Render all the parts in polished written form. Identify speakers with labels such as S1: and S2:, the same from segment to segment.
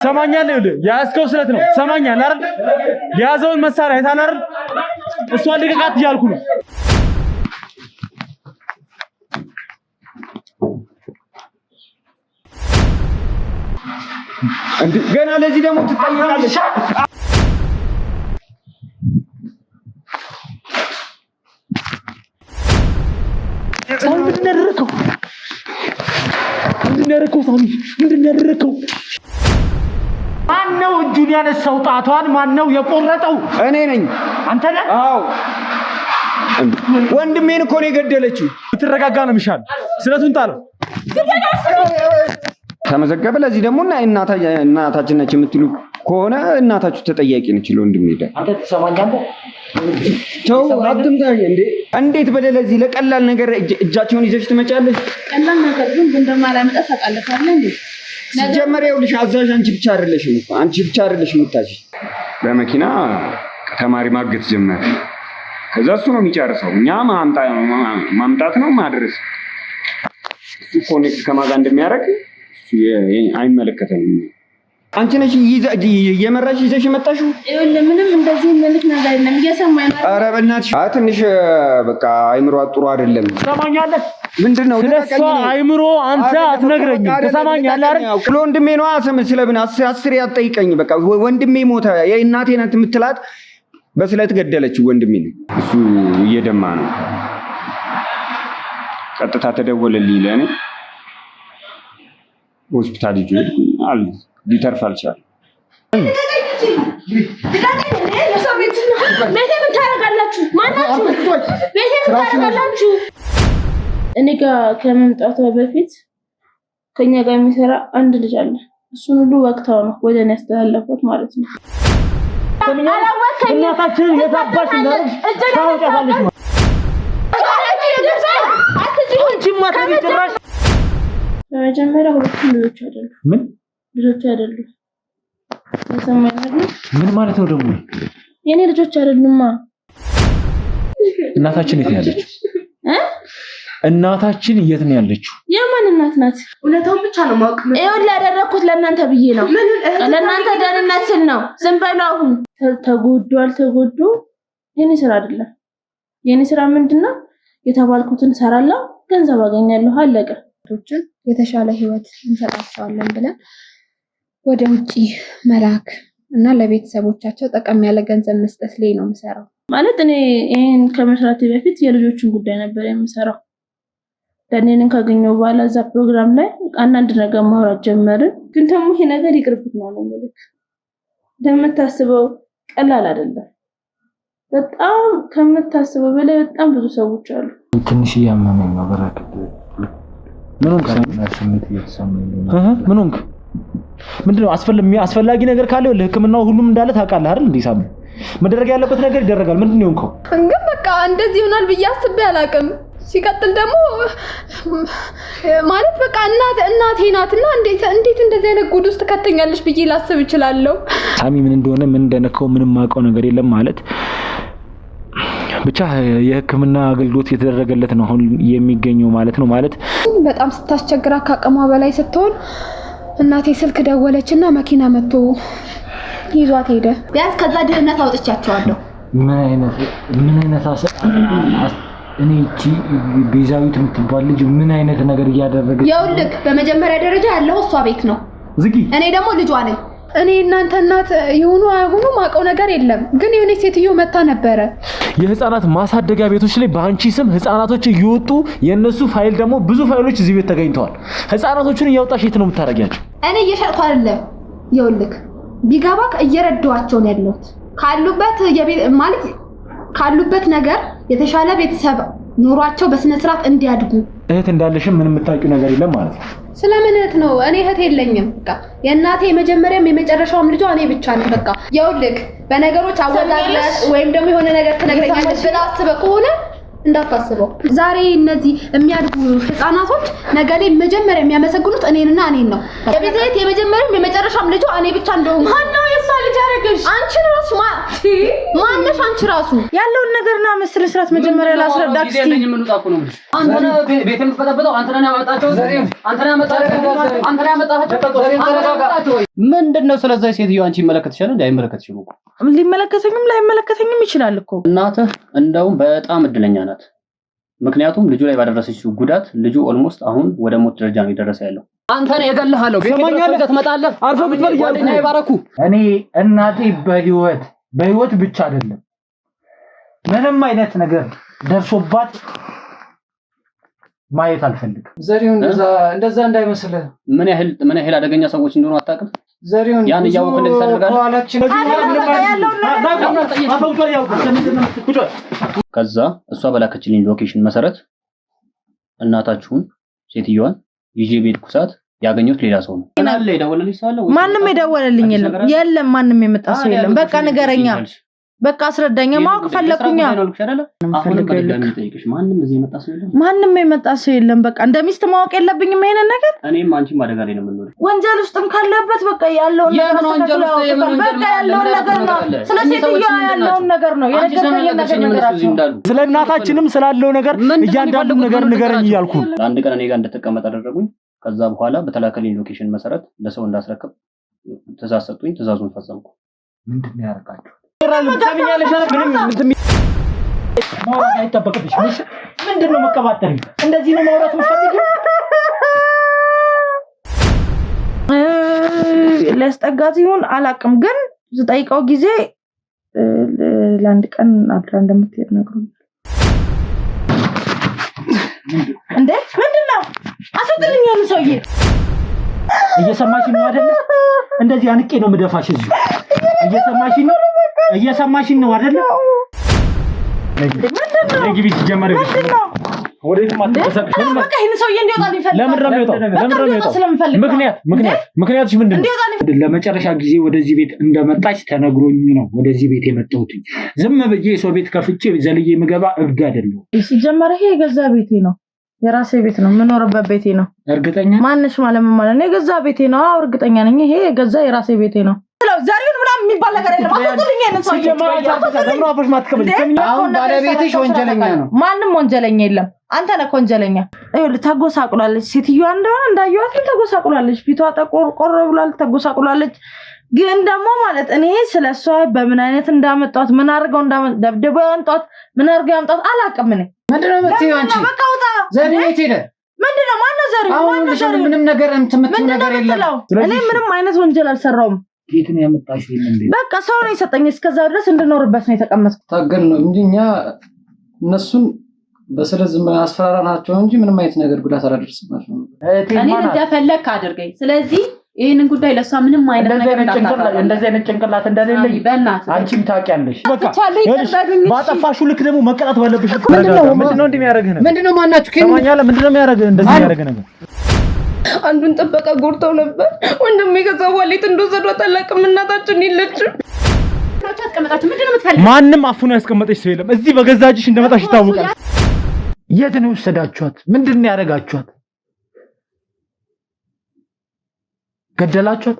S1: ሰማኛለህ ይኸውልህ ያስከው ስለት ነው ሰማኛለህ አይደል ያዘውን መሳሪያ አይታል አይደል እሷ ልቀቃት እያልኩ ነው
S2: እንዴ ገና ለዚህ ደግሞ ትጠይቃለሽ ምንድን ያደረከው ሳሚ ምንድን ያደረከው
S3: ማነው እጁን ያነሳው ጣቷን ማነው የቆረጠው
S2: እኔ ነኝ
S3: አንተ ነህ
S2: አዎ ወንድሜን እኮ ነው የገደለችው
S1: ትረጋጋ ነው የሚሻል ስለቱን ጣለው
S2: ተመዘገበ ለዚህ ደግሞ እናታችን ነች የምትሉ ከሆነ እናታችሁ ተጠያቂ ነች ለወንድሜ ደ
S3: አንተ ተሰማኛለህ
S2: ተው አትምታኝ እንዴ እንዴት በለለዚህ ለቀላል ነገር እጃቸውን ይዘሽ ትመጫለሽ
S4: ቀላል ነገር ግን እንደማላመጣ ታውቃለህ አይደል እንዴ
S2: ሲጀመር ይኸውልሽ አዛዥ አንቺ ብቻ አይደለሽም የምታዥ በመኪና ተማሪ ማገት ጀመረ ከዛ እሱ ነው የሚጨርሰው እኛ ማምጣት ነው ማድረስ እሱ ኮኔክት ከማጋ እንደሚያደርግ አይመለከተንም አንቺ ነሽ የመራሽ ይዘሽ መጣሽው
S4: ይኸውልህ ምንም እንደዚህ መልክ ነገር የለም እየሰማኝ ነው
S2: ኧረ በእናትሽ ትንሽ በቃ አይምሮ ጥሩ አይደለም
S1: ሰማኛለህ
S2: ምንድነው
S1: ስለሷ አይምሮ አንተ አትነግረኝም ተሰማኛለህ አይደል
S2: ለወንድሜ ነው ስለምን አስር ያጠይቀኝ በቃ ወንድሜ ሞተ የእናቴ ናት የምትላት በስለት ገደለችው ወንድሜ እሱ እየደማ ነው ቀጥታ ተደወለልኝ ለኔ ሆስፒታል ይዤ አል ሊተርፍ አልቻለም
S4: እኔ ጋር ከመምጣቷ በፊት ከኛ ጋር የሚሰራ አንድ ልጅ አለ እሱን ሁሉ ወቅታው ነው ወደ እኔ ያስተላለፉት ማለት ነው
S1: እናታችን የታባሽ ነው ታውቃለሽ
S4: በመጀመሪያ ሁለቱም ልጆች አይደሉም
S1: ምን
S4: ልጆች አይደሉም
S1: ምን ማለት ነው ደግሞ
S4: የኔ ልጆች አይደሉማ
S1: እናታችን የት ነው ያለችው እናታችን የት ነው ያለችው
S4: የማን እናት ናት
S5: እውነታውን ብቻ ነው ማወቅ
S4: ይኸውልህ ያደረኩት ለእናንተ ብዬ ነው ለእናንተ ደህንነት ስል ነው ዝም በሉ አሁን ተጎዱ የኔ ስራ አይደለም የኔ ስራ ምንድነው የተባልኩትን ሰራለሁ ገንዘብ አገኛለሁ አለቀ ቶችን የተሻለ ህይወት እንሰጣቸዋለን ብለን ወደ ውጪ መላክ እና ለቤተሰቦቻቸው ጠቀም ያለ ገንዘብ መስጠት ላይ ነው የምሰራው ማለት እኔ ይሄን ከመስራቴ በፊት የልጆችን ጉዳይ ነበር የምሰራው ለኔን ካገኘው በኋላ እዛ ፕሮግራም ላይ አንድ ነገር ማውራት ጀመርን ግን ደግሞ ይሄ ነገር ይቅርብት ነው ማለት እንደምታስበው ቀላል አይደለም በጣም ከምታስበው በላይ በጣም ብዙ ሰዎች አሉ
S3: ትንሽ ያመመኝ ነው በረከት ምንም ስሜት እየተሰማኝ ነው
S1: ምንም ምንድነው አስፈላጊ ነገር ካለው ለህክምናው ሁሉም እንዳለ ታውቃለህ አይደል እንዴ ሳም መደረግ ያለበት ነገር ይደረጋል ምንድነው እንከው
S5: ግን በቃ እንደዚህ ይሆናል ብዬ አስቤ አላቅም ሲቀጥል ደግሞ ማለት በቃ እናቴ ናትና እንዴት እንደዚህ አይነት ጉድ ውስጥ ከተኛለሽ ብዬ ላስብ እችላለሁ
S1: ሳሚ ምን እንደሆነ ምን እንደነከው ምንም ማውቀው ነገር የለም ማለት ብቻ የህክምና አገልግሎት የተደረገለት ነው አሁን የሚገኘው ማለት ነው ማለት
S5: በጣም ስታስቸግራ ካቀሟ በላይ ስትሆን እናቴ ስልክ ደወለችና መኪና መጥቶ ይዟት ሄደ ቢያንስ ከዛ ድህነት አውጥቻቸዋለሁ
S3: ምን አይነት እኔ እቺ ቤዛዊት የምትባል ልጅ ምን አይነት ነገር እያደረገች
S5: ይኸውልህ በመጀመሪያ ደረጃ ያለው እሷ ቤት ነው
S1: ዝጊ
S5: እኔ ደግሞ ልጇ ነኝ እኔ እናንተ እናት ይሁኑ አይሁኑ ማቀው ነገር የለም ግን የኔ ሴትዮ መታ ነበረ
S1: የህፃናት ማሳደጊያ ቤቶች ላይ በአንቺ ስም ህፃናቶች እየወጡ የነሱ ፋይል ደግሞ ብዙ ፋይሎች እዚህ ቤት ተገኝተዋል ህፃናቶቹን እያወጣሽ የት ነው የምታረጋቸው
S5: እኔ እየሸጥኩ አይደለም ይኸውልህ ቢጋባክ እየረዳዋቸው ነው ያለሁት ካሉበት ነገር የተሻለ ቤተሰብ ኑሯቸው በስነ ስርዓት እንዲያድጉ
S1: እህት እንዳለሽም ምንም የምታውቂው ነገር የለም ማለት ነው
S5: ስለምን እህት ነው እኔ እህት የለኝም በቃ የእናቴ የመጀመሪያም የመጨረሻውም ልጇ እኔ ብቻ ነኝ በቃ ይኸውልህ በነገሮች አወዛግለህ ወይም ደግሞ የሆነ ነገር ትነግረኛለሽ ብለህ አስበህ ከሆነ እንዳታስበው ዛሬ እነዚህ የሚያድጉ ህፃናቶች ነገ ላይ መጀመሪያ የሚያመሰግኑት እኔን ነው የቤተሰብ የመጀመሪያም የመጨረሻም ልጇ እኔ ብቻ እንደሆነ
S4: ማነው የሷ ልጅ አረገሽ
S5: ማነሽ አንቺ ራሱ ማነሽ አንቺ ራሱ
S4: ያለውን ነገርና መስለ ስራት መጀመሪያ ላስረዳክ እስቲ
S6: ያለኝ ምን ወጣኩ ነው እንዴ አንተ ነህ ቤቴን ፈጠበጠው አንተ ነህ ያመጣቸው ምንድነው ስለዚህ ሴትዮ አንቺ ይመለከትሻል እንዴ አይመለከትሽም እኮ
S4: ሊመለከተኝም ላይመለከተኝም ይችላል እኮ
S6: እናትህ እንደውም በጣም እድለኛ ናት ምክንያቱም ልጁ ላይ ባደረሰችው ጉዳት ልጁ ኦልሞስት አሁን ወደ ሞት ደረጃ ነው የደረሰ ያለው አንተ ነህ የገለሃለው ቤት ትመጣለህ አርፎ ብትበል ጓደኛዬ ባረኩ
S3: እኔ እናቴ በህይወት ብቻ አይደለም ምንም አይነት ነገር ደርሶባት ማየት አልፈልግም ዘሪው እንደዛ እንዳይመስል ምን ያህል አደገኛ ሰዎች እንደሆኑ አታውቅም ዘሪው ያን ያውቁ እንደዚህ ታደርጋለህ ከዛ እሷ በላከችልኝ ሎኬሽን መሰረት እናታችሁን ሴትዮዋን ይዤ ቤት ኩሳት ያገኘሁት ሌላ ሰው ነው እናለ የደወለልኝ ሰው አለ
S4: ማንም የደወለልኝ የለም ማንም የመጣ ሰው የለም በቃ ንገረኛ በቃ አስረዳኛ ማወቅ ፈለኩኛ
S6: አሁን ከደጋሚ ጠይቅሽ ማንም እዚህ የመጣ ሰው የለም
S4: ማንም የመጣ ሰው የለም በቃ እንደሚስት ማወቅ የለብኝም ይሄን ነገር
S6: እኔም አንቺም አደጋ ላይ ነው የምንኖረው
S4: ወንጀል ውስጥም ካለበት በቃ ያለውን ነገር በቃ ያለውን ነገር ነው ስለዚህ ያለውን ነገር ነው የነገርከኝ ነገር
S1: ስለ እናታችንም ስላለው ነገር እያንዳንዱ ነገር ንገረኝ እያልኩ
S6: አንድ ቀን እኔ ጋር እንደተቀመጠ አደረጉኝ ከዛ በኋላ በተላከልኝ ሎኬሽን መሰረት ለሰው እንዳስረከብ ትእዛዝ ሰጡኝ ትእዛዙን ፈጸምኩ
S3: ምንድነው ያደርጋችሁ
S1: ማውራት አይጠበቅብሽ ምንድነው መቀባጠር እንደዚህ ነው ማውራት የምትፈልጊው
S4: ለስጠጋት ይሁን አላቅም ግን ዝጠይቀው ጊዜ ለአንድ ቀን አድራ እንደምትሄድ ነግሮኛል እንዴ ምንድነው አሰጥልኝ ያለ ሰውዬ
S1: እየሰማሽኝ ነው አይደል እንደዚህ አንቄ ነው ምደፋሽ እዚህ እየሰማሽኝ ነው አይደል ነግቢ ጀመረ ወዴት ማጥተሰብሽ
S4: በቃ ይሄን ሰውዬ እንዲወጣ ይፈልጋል
S1: ለምን ረመጣው ምክንያትሽ ምንድነው ለመጨረሻ ጊዜ ወደዚህ ቤት እንደመጣች ተነግሮኝ ነው ወደዚህ ቤት የመጣሁት ዝም ብዬ ሰው ቤት ከፍቼ ዘልዬ ምገባ እብድ አይደለም
S4: ሲጀመር ይሄ የገዛ ቤቴ ነው የራሴ ቤት ነው ምኖርበት ቤቴ ነው
S1: እርግጠኛ
S4: ማንሽ ማለት ነው የገዛ ቤቴ ነው አው እርግጠኛ ነኝ ይሄ የገዛ የራሴ ቤቴ ነው ዛሬውን ምናምን የሚባል ነገር የለም አጥቶልኝ ነው ሰው
S1: ለምራፈሽ ማትከበል
S3: አሁን ባለቤትሽ ወንጀለኛ ነው
S4: ማንም ወንጀለኛ የለም አንተ ነህ ወንጀለኛ ይኸውልህ ተጎሳቁላለች ሴትዮዋ እንደሆነ እንዳየዋት ተጎሳቁላለች ፊቷ ተቆርቆሮ ብሏል ተጎሳቁላለች ግን ደግሞ ማለት እኔ ስለሷ በምን አይነት እንዳመጣት ምን አርገው ደብደበው ያንጣት ምን አርገው ያንጣት አላቅም እኔ
S3: ምንድነው የምትይው አንቺ ዘሪው የት ሄደ
S4: ምንድነው ማነው ዘሪው
S3: ምንም ነገር የምትመጪው ነገር የለም
S4: እኔ ምንም አይነት ወንጀል አልሰራውም
S1: የት ነው ያመጣሽው እንዴ
S4: በቃ ሰው ነው የሰጠኝ እስከዛ ድረስ እንድኖርበት ነው የተቀመጥኩት
S3: ታገል ነው እንጂ እኛ እነሱን በስለዝም አስፈራራናቸው እንጂ ምንም አይነት ነገር ጉዳት አላደረስባቸው
S5: እኔ እንደፈለክ አድርገኝ ስለዚህ ይሄንን ጉዳይ ለሷ ምንም አይነት ነገር
S1: እንደዚህ አይነት ጭንቅላት እንደሌለኝ
S5: በእናትህ
S1: አንቺም ታውቂያለሽ በቃ ባጠፋሽው ልክ ደግሞ መቀጣት ባለብሽ ምንድነው እንደሚያደርግህ ነው
S3: ምንድነው ማናችሁ
S1: ከማኛለ ምንድነው የሚያደርግህ እንደዚህ ያደርግህ ነገር
S4: አንዱን ጥበቃ ጎርተው ነበር ወንድሜ ከዛው ዋሌት እንደወሰዷት አላውቅም እናታችን ይለችም
S1: ማንም አፉን ያስቀመጠች ሰው የለም እዚህ በገዛጅሽ እንደመጣሽ ይታወቃል የት ነው ወሰዳችኋት ምንድነው ያደርጋችኋት ገደላችኋት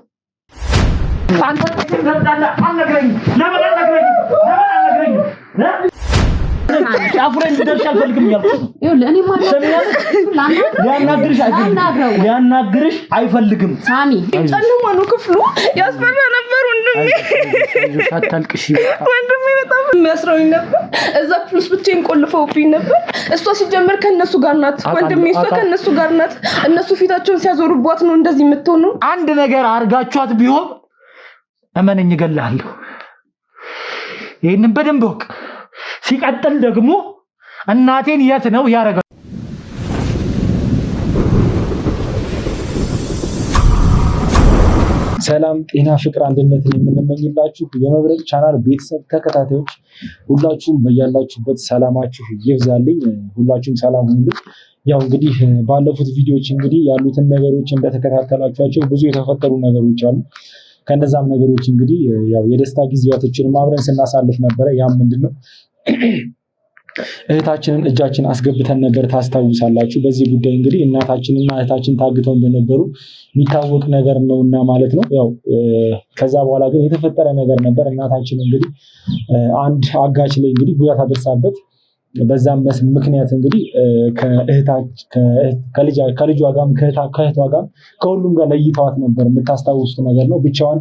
S1: አንተ ተደረዳለ አነግረኝ ለምን አፍሬን ደርሽ አልፈልግም ያልኩት
S5: ይኸውልህ እኔ ማለት
S1: ሊያናግርሽ አይፈልግም
S5: ሳሚ
S4: ጨለማ ነው ክፍሉ ያስፈራ ነበር ወንድሜ
S1: አታልቅሽ
S4: ወንድሜ በጣም የሚያስረውኝ ነበር እዛ ክፍል ውስጥ ብቻዬን ቆልፈውብኝ ነበር እሷ ሲጀመር ከነሱ ጋር ናት ወንድሜ እሷ ከነሱ ጋር ናት እነሱ ፊታቸውን ሲያዞሩባት ነው እንደዚህ የምትሆነው
S1: አንድ ነገር አርጋችኋት ቢሆን እመነኝ እገልሃለሁ ይሄንን በደንብ ወቅ ሲቀጥል ደግሞ እናቴን የት ነው ያረጋው ሰላም ጤና ፍቅር አንድነትን የምንመኝላችሁ የመብረቅ ቻናል ቤተሰብ ተከታታዮች ሁላችሁም በያላችሁበት ሰላማችሁ ይብዛልኝ ሁላችሁም ሰላም ሁኑ ያው እንግዲህ ባለፉት ቪዲዮዎች እንግዲህ ያሉትን ነገሮች እንደተከታተላችኋቸው ብዙ የተፈጠሩ ነገሮች አሉ ከነዛም ነገሮች እንግዲህ ያው የደስታ ጊዜያቶችን አብረን ስናሳልፍ ነበር ያም ምንድነው እህታችንን እጃችን አስገብተን ነበር ታስታውሳላችሁ። በዚህ ጉዳይ እንግዲህ እናታችንና እህታችን ታግተው እንደነበሩ የሚታወቅ ነገር ነውና ማለት ነው። ያው ከዛ በኋላ ግን የተፈጠረ ነገር ነበር። እናታችን እንግዲህ አንድ አጋች ላይ እንግዲህ ጉዳት አደርሳበት በዛም ምክንያት እንግዲህ ከልጇ ጋርም ከእህቷ ጋር ከሁሉም ጋር ለይተዋት ነበር። የምታስታውሱት ነገር ነው። ብቻዋን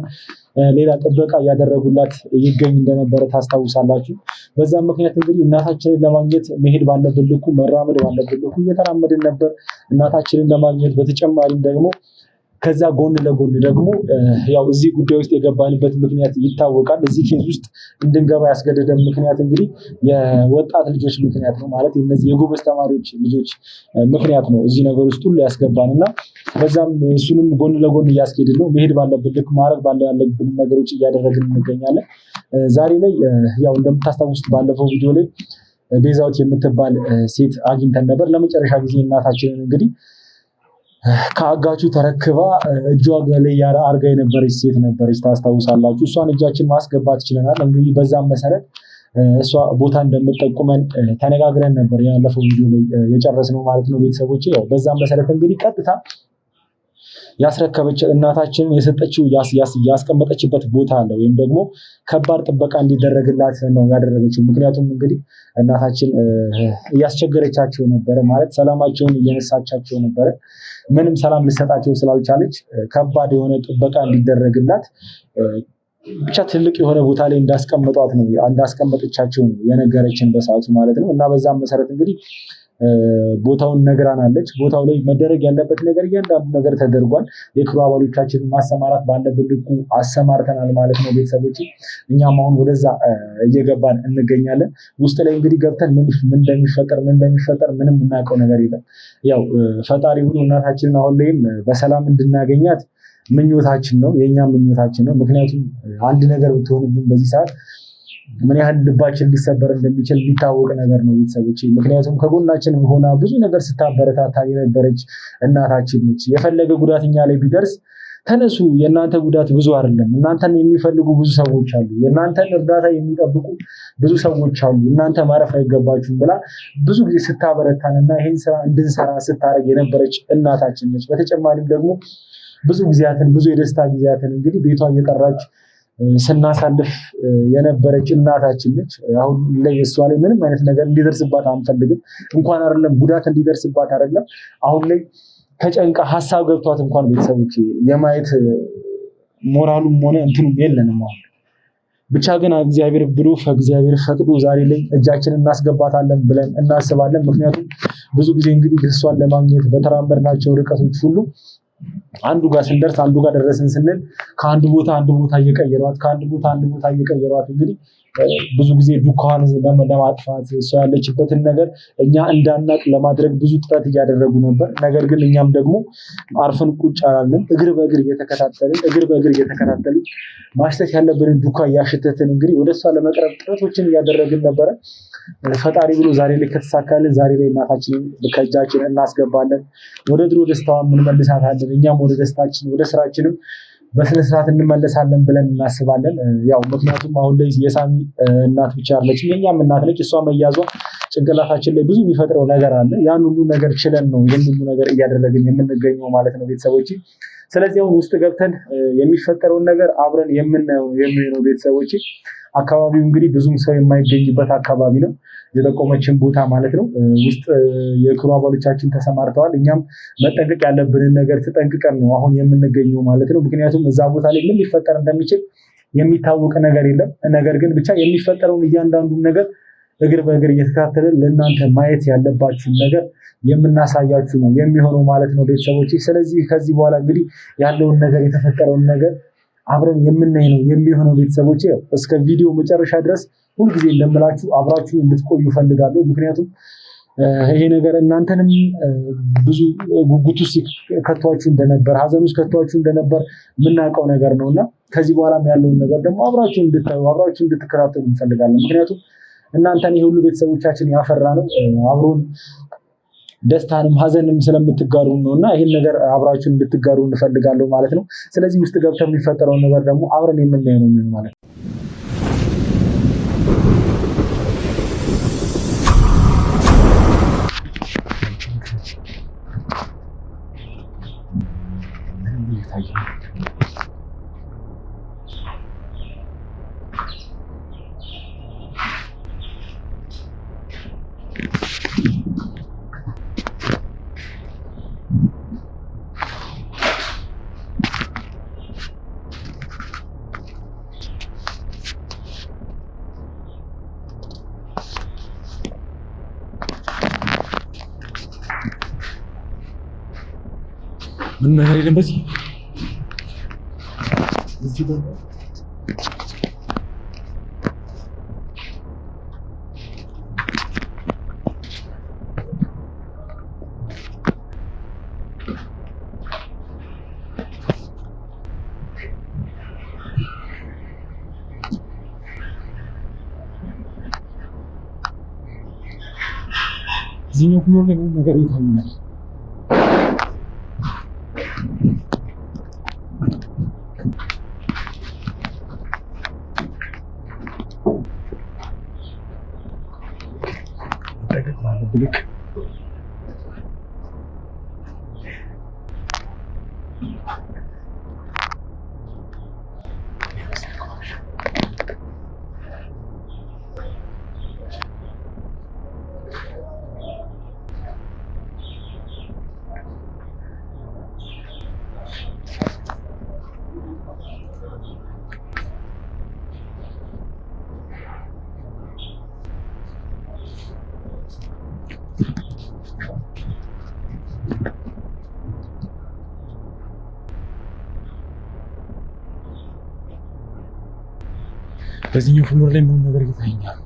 S1: ሌላ ጥበቃ እያደረጉላት ይገኝ እንደነበረ ታስታውሳላችሁ። በዛም ምክንያት እንግዲህ እናታችንን ለማግኘት መሄድ ባለብን ልኩ መራመድ ባለብን ልኩ እየተራመድን ነበር እናታችንን ለማግኘት። በተጨማሪም ደግሞ ከዛ ጎን ለጎን ደግሞ ያው እዚህ ጉዳይ ውስጥ የገባንበት ምክንያት ይታወቃል። እዚህ ኬዝ ውስጥ እንድንገባ ያስገደደን ምክንያት እንግዲህ የወጣት ልጆች ምክንያት ነው ማለት እነዚህ የጎበዝ ተማሪዎች ልጆች ምክንያት ነው እዚህ ነገር ውስጥ ሁሉ ያስገባን እና በዛም እሱንም ጎን ለጎን እያስኬድን ነው። መሄድ ባለብን ልክ ማድረግ ባለብን ነገሮች እያደረግን እንገኛለን። ዛሬ ላይ ያው እንደምታስታውሱት ባለፈው ቪዲዮ ላይ ቤዛዊት የምትባል ሴት አግኝተን ነበር። ለመጨረሻ ጊዜ እናታችንን እንግዲህ ከአጋቹ ተረክባ እጇ ላይ አርጋ የነበረች ሴት ነበረች ታስታውሳላችሁ። እሷን እጃችን ማስገባት ችለናል። እንግዲህ በዛም መሰረት እሷ ቦታ እንደምጠቁመን ተነጋግረን ነበር ያለፈው ቪዲዮ ላይ የጨረስነው ማለት ነው ቤተሰቦቼ። ያው በዛም መሰረት እንግዲህ ቀጥታ ያስረከበች እናታችንን የሰጠችው ያስቀመጠችበት ቦታ አለ ወይም ደግሞ ከባድ ጥበቃ እንዲደረግላት ነው ያደረገችው። ምክንያቱም እንግዲህ እናታችን እያስቸገረቻቸው ነበረ ማለት ሰላማቸውን እየነሳቻቸው ነበረ። ምንም ሰላም ልሰጣቸው ስላልቻለች ከባድ የሆነ ጥበቃ እንዲደረግላት ብቻ ትልቅ የሆነ ቦታ ላይ እንዳስቀመጠቻቸው የነገረችን በሰዓቱ ማለት ነው። እና በዛም መሰረት እንግዲህ ቦታውን ነግራናለች። ቦታው ላይ መደረግ ያለበት ነገር እያንዳንዱ ነገር ተደርጓል። የክሩ አባሎቻችንን ማሰማራት ባለብን ልኩ አሰማርተናል ማለት ነው ቤተሰቦች። እኛም አሁን ወደዛ እየገባን እንገኛለን። ውስጥ ላይ እንግዲህ ገብተን ምን እንደሚፈጠር ምንም የምናውቀው ነገር የለም። ያው ፈጣሪ ሁሉ እናታችንን አሁን ላይም በሰላም እንድናገኛት ምኞታችን ነው፣ የእኛም ምኞታችን ነው። ምክንያቱም አንድ ነገር ብትሆንብን በዚህ ሰዓት ምን ያህል ልባችን ሊሰበር እንደሚችል የሚታወቅ ነገር ነው ቤተሰቦች። ምክንያቱም ከጎናችን ሆና ብዙ ነገር ስታበረታታ የነበረች እናታችን ነች። የፈለገ ጉዳት እኛ ላይ ቢደርስ ተነሱ፣ የእናንተ ጉዳት ብዙ አይደለም፣ እናንተን የሚፈልጉ ብዙ ሰዎች አሉ፣ የእናንተን እርዳታ የሚጠብቁ ብዙ ሰዎች አሉ፣ እናንተ ማረፍ አይገባችሁም ብላ ብዙ ጊዜ ስታበረታንና ይህን ስራ እንድንሰራ ስታደርግ የነበረች እናታችን ነች። በተጨማሪም ደግሞ ብዙ የደስታ ጊዜያትን እንግዲህ ቤቷ እየጠራች ስናሳልፍ የነበረች እናታችን ነች። አሁን ላይ እሷ ላይ ምንም አይነት ነገር እንዲደርስባት አንፈልግም። እንኳን አይደለም ጉዳት እንዲደርስባት አይደለም አሁን ላይ ተጨንቃ ሀሳብ ገብቷት እንኳን ቤተሰቦች የማየት ሞራሉም ሆነ እንትኑም የለንም። አሁን ብቻ ግን እግዚአብሔር ብሎ እግዚአብሔር ፈቅዶ ዛሬ ላይ እጃችንን እናስገባታለን ብለን እናስባለን። ምክንያቱም ብዙ ጊዜ እንግዲህ እሷን ለማግኘት በተራመድናቸው ርቀቶች ሁሉ አንዱ ጋር ስንደርስ አንዱ ጋር ደረስን ስንል ከአንድ ቦታ አንድ ቦታ እየቀየሯት እንግዲህ ብዙ ጊዜ ዱካዋን ለማጥፋት እሷ ያለችበትን ነገር እኛ እንዳናቅ ለማድረግ ብዙ ጥረት እያደረጉ ነበር። ነገር ግን እኛም ደግሞ አርፈን ቁጭ አላልንም። እግር በእግር እየተከታተልን ማሽተት ያለብንን ዱካ እያሸተትን እንግዲህ ወደ እሷ ለመቅረብ ጥረቶችን እያደረግን ነበረ። ፈጣሪ ብሎ ዛሬ ላይ ከተሳካልን ዛሬ ላይ እናታችንን ከእጃችን እናስገባለን። ወደ ድሮ ደስታዋ እንመልሳታለን። እኛም ወደ ደስታችን ወደ ስራችንም በስነስርዓት እንመለሳለን ብለን እናስባለን። ያው ምክንያቱም አሁን ላይ የሳሚ እናት ብቻ አይደለችም፣ የኛም እናት ነች። እሷ መያዟ ጭንቅላታችን ላይ ብዙ የሚፈጥረው ነገር አለ። ያን ሁሉ ነገር ችለን ነው ይህን ሁሉ ነገር እያደረግን የምንገኘው ማለት ነው ቤተሰቦች። ስለዚህ አሁን ውስጥ ገብተን የሚፈጠረውን ነገር አብረን የምናየው ቤተሰቦች። አካባቢው እንግዲህ ብዙም ሰው የማይገኝበት አካባቢ ነው፣ የጠቆመችን ቦታ ማለት ነው። ውስጥ የክሩ አባሎቻችን ተሰማርተዋል። እኛም መጠንቀቅ ያለብንን ነገር ተጠንቅቀን ነው አሁን የምንገኘው ማለት ነው። ምክንያቱም እዛ ቦታ ላይ ምን ሊፈጠር እንደሚችል የሚታወቅ ነገር የለም። ነገር ግን ብቻ የሚፈጠረውን እያንዳንዱን ነገር እግር በእግር እየተከታተልን ለእናንተ ማየት ያለባችሁን ነገር የምናሳያችሁ ነው የሚሆነው ማለት ነው ቤተሰቦች። ስለዚህ ከዚህ በኋላ እንግዲህ ያለውን ነገር የተፈጠረውን ነገር አብረን የምናይ ነው የሚሆነው ቤተሰቦች። እስከ ቪዲዮ መጨረሻ ድረስ ሁልጊዜ እንደምላችሁ አብራችሁ እንድትቆዩ ፈልጋለሁ። ምክንያቱም ይሄ ነገር እናንተንም ብዙ ጉጉት ውስጥ ከቷችሁ እንደነበር፣ ሀዘን ውስጥ ከቷችሁ እንደነበር የምናውቀው ነገር ነውና ከዚህ በኋላም ያለውን ነገር ደግሞ አብራችሁ እንድታዩ አብራችሁ እንድትከታተሉ እንፈልጋለን። ምክንያቱም እናንተን ይሄ ሁሉ ቤተሰቦቻችን ያፈራ ነው አብሮን ደስታንም ሀዘንም ስለምትጋሩ ነውና ይሄን ነገር አብራችሁ እንድትጋሩ እንፈልጋለሁ ማለት ነው። ስለዚህ ውስጥ ገብተን የሚፈጠረውን ነገር ደግሞ አብረን የምናየው ነው ማለት ነው። ምን ነገር የለም በዚህ እዚህኛው ፍሎር ላይ ምን ነገር ይታየኛል? ብልክ በዚህኛው ፍሎር ላይ ምን ነገር ይታየኛል?